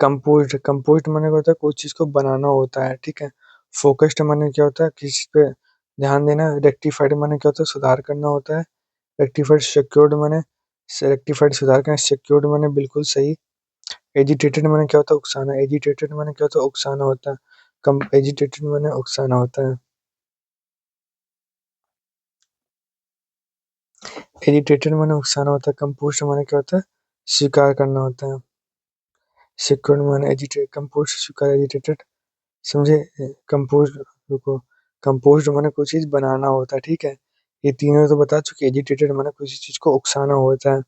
कंपोज्ड कंपोज्ड माने क्या होता है, कोई चीज को बनाना होता है। ठीक है। फोकस्ड माने क्या होता है, किसी पे ध्यान देना। रेक्टिफाइड माने क्या होता है, सुधार करना होता है। रेक्टिफाइड सिक्योर्ड माने, रेक्टिफाइड सुधार करना। सिक्योर्ड माने बिल्कुल सही। एजिटेटेड माने क्या होता है, उकसाना। एजिटेटेड माने क्या होता है, उकसाना होता है। कम एजिटेटेड माने उकसाना होता है। एजिटेटेड माने उकसाना होता है। कंपोस्ट माने क्या होता है, स्वीकार करना होता है। सिक्योर्ड माने एजिटेट, कंपोस्ट स्वीकार, एजिटेटेड समझे। कंपोस्ट, रुको, कंपोस्ट माने कोई चीज बनाना होता है। ठीक है। ये तीनों तो बता चुके। एजिटेटेड माने किसी चीज को उकसाना होता है।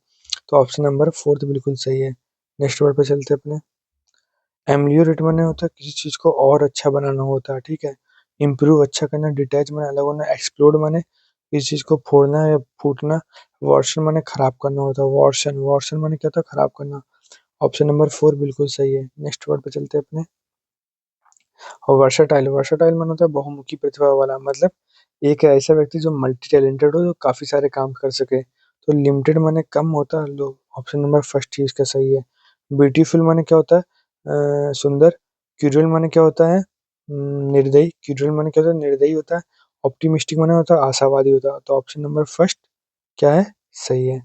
तो ऑप्शन नंबर फोर्थ बिल्कुल सही है। नेक्स्ट वर्ड पे चलते हैं अपने। एमलियोरेट माने होता है किसी चीज को और अच्छा बनाना होता है। ठीक है। इम्प्रूव अच्छा करना। डिटैच माने अलग होना। एक्सप्लोड माने किसी चीज को फोड़ना या फूटना। वॉर्सन माने खराब करना होता है। वॉर्सन वॉर्सन माने क्या होता है, खराब करना। ऑप्शन नंबर फोर बिल्कुल सही है। नेक्स्ट वर्ड पे चलते हैं अपने। और वर्सटाइल वर्सटाइल माने होता है बहुमुखी प्रतिभा वाला, मतलब एक ऐसा व्यक्ति जो मल्टी टैलेंटेड हो, जो काफी सारे काम कर सके। तो लिमिटेड माने कम होता है लोग। ऑप्शन नंबर फर्स्ट ही इसका सही है। ब्यूटीफुल माने क्या होता है, सुंदर। क्यूरियल माने क्या होता है, निर्दयी। क्यूरियल माने क्या होता है, निर्दयी होता है। ऑप्टिमिस्टिक माने होता है आशावादी होता है। तो ऑप्शन नंबर फर्स्ट क्या है, सही है।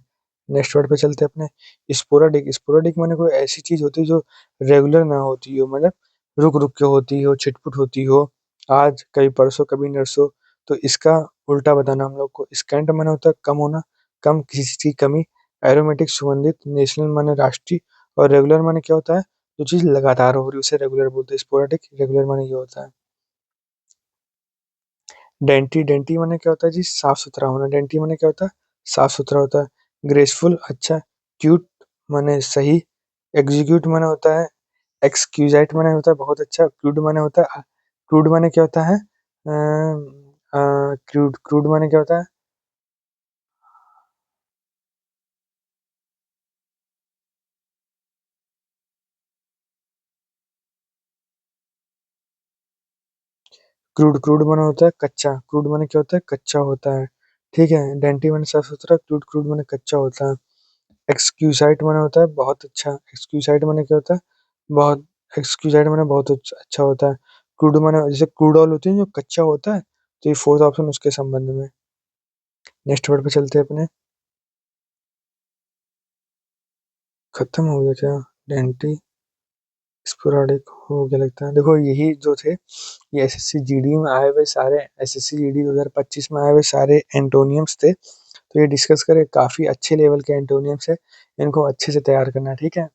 नेक्स्ट वर्ड पे चलते हैं अपने। स्पोराडिक स्पोराडिक माने कोई ऐसी चीज होती है जो रेगुलर ना होती हो, मतलब रुक रुक के होती हो, छिटपुट होती हो। आज कभी परसों कभी नरसों। तो इसका उल्टा बताना हम लोग को। स्कैंट माने होता है कम होना, कम किसी चीज की कमी। एरोमेटिक सुगंधित। नेशनल माने राष्ट्रीय। और रेगुलर माने क्या होता है, जो चीज लगातार हो रही है उसे रेगुलर बोलते हैं। स्पोराडिक रेगुलर माने ये होता है। डेंटी डेंटी माने क्या होता है जी? साफ सुथरा होना। डेंटी माने क्या होता है? साफ सुथरा होता है। ग्रेसफुल अच्छा। क्यूट माने सही। एग्जीक्यूट माने होता है। एक्सक्यूजाइट माने होता है बहुत अच्छा। क्रूड माने होता है क्रूड माने क्या होता है? क्रूड क्रूड माने क्या होता है? क्रूड क्रूड माने होता है कच्चा। क्रूड माने क्या होता है? कच्चा होता है। ठीक है। डेंटी माने साफ सुथरा। क्रूड क्रूड माने कच्चा होता है। एक्सक्यूसाइट माने होता है बहुत अच्छा। एक्सक्यूसाइट माने क्या होता है? बहुत। एक्सक्यूसाइट माने बहुत अच्छा होता है। क्रूड माने जैसे क्रूड ऑयल होती है जो कच्चा होता है, तो ये फोर्थ ऑप्शन उसके संबंध में। नेक्स्ट वर्ड पे चलते हैं अपने। खत्म हो गया क्या? डेंटी स्पोराडिक हो गया लगता है। देखो यही जो थे, ये एसएससी जीडी में आए हुए सारे, एसएससी जीडी 2025 में आए हुए सारे एंटोनियम्स थे। तो ये डिस्कस करें, काफ़ी अच्छे लेवल के एंटोनियम्स है। इनको अच्छे से तैयार करना है, ठीक है।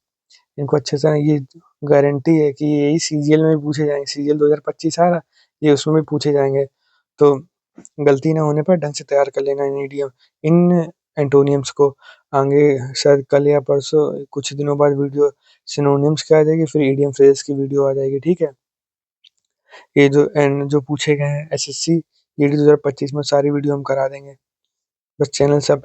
इनको अच्छे से, ये गारंटी है कि यही सीजीएल में भी पूछे जाएंगे। सीजीएल 2025 आ रहा, ये उसमें भी पूछे जाएंगे। तो गलती ना होने पर ढंग से तैयार कर लेना इन ईडीएम, इन एंटोनियम्स को। आगे शायद कल या परसों कुछ दिनों बाद वीडियो सिनोनिम्स की आ जाएगी, फिर ईडीएम फ्रेज की वीडियो आ जाएगी, ठीक है। ये जो पूछे गए हैं एसएससी जीडी 2025 में, सारी वीडियो हम करा देंगे। बस चैनल सब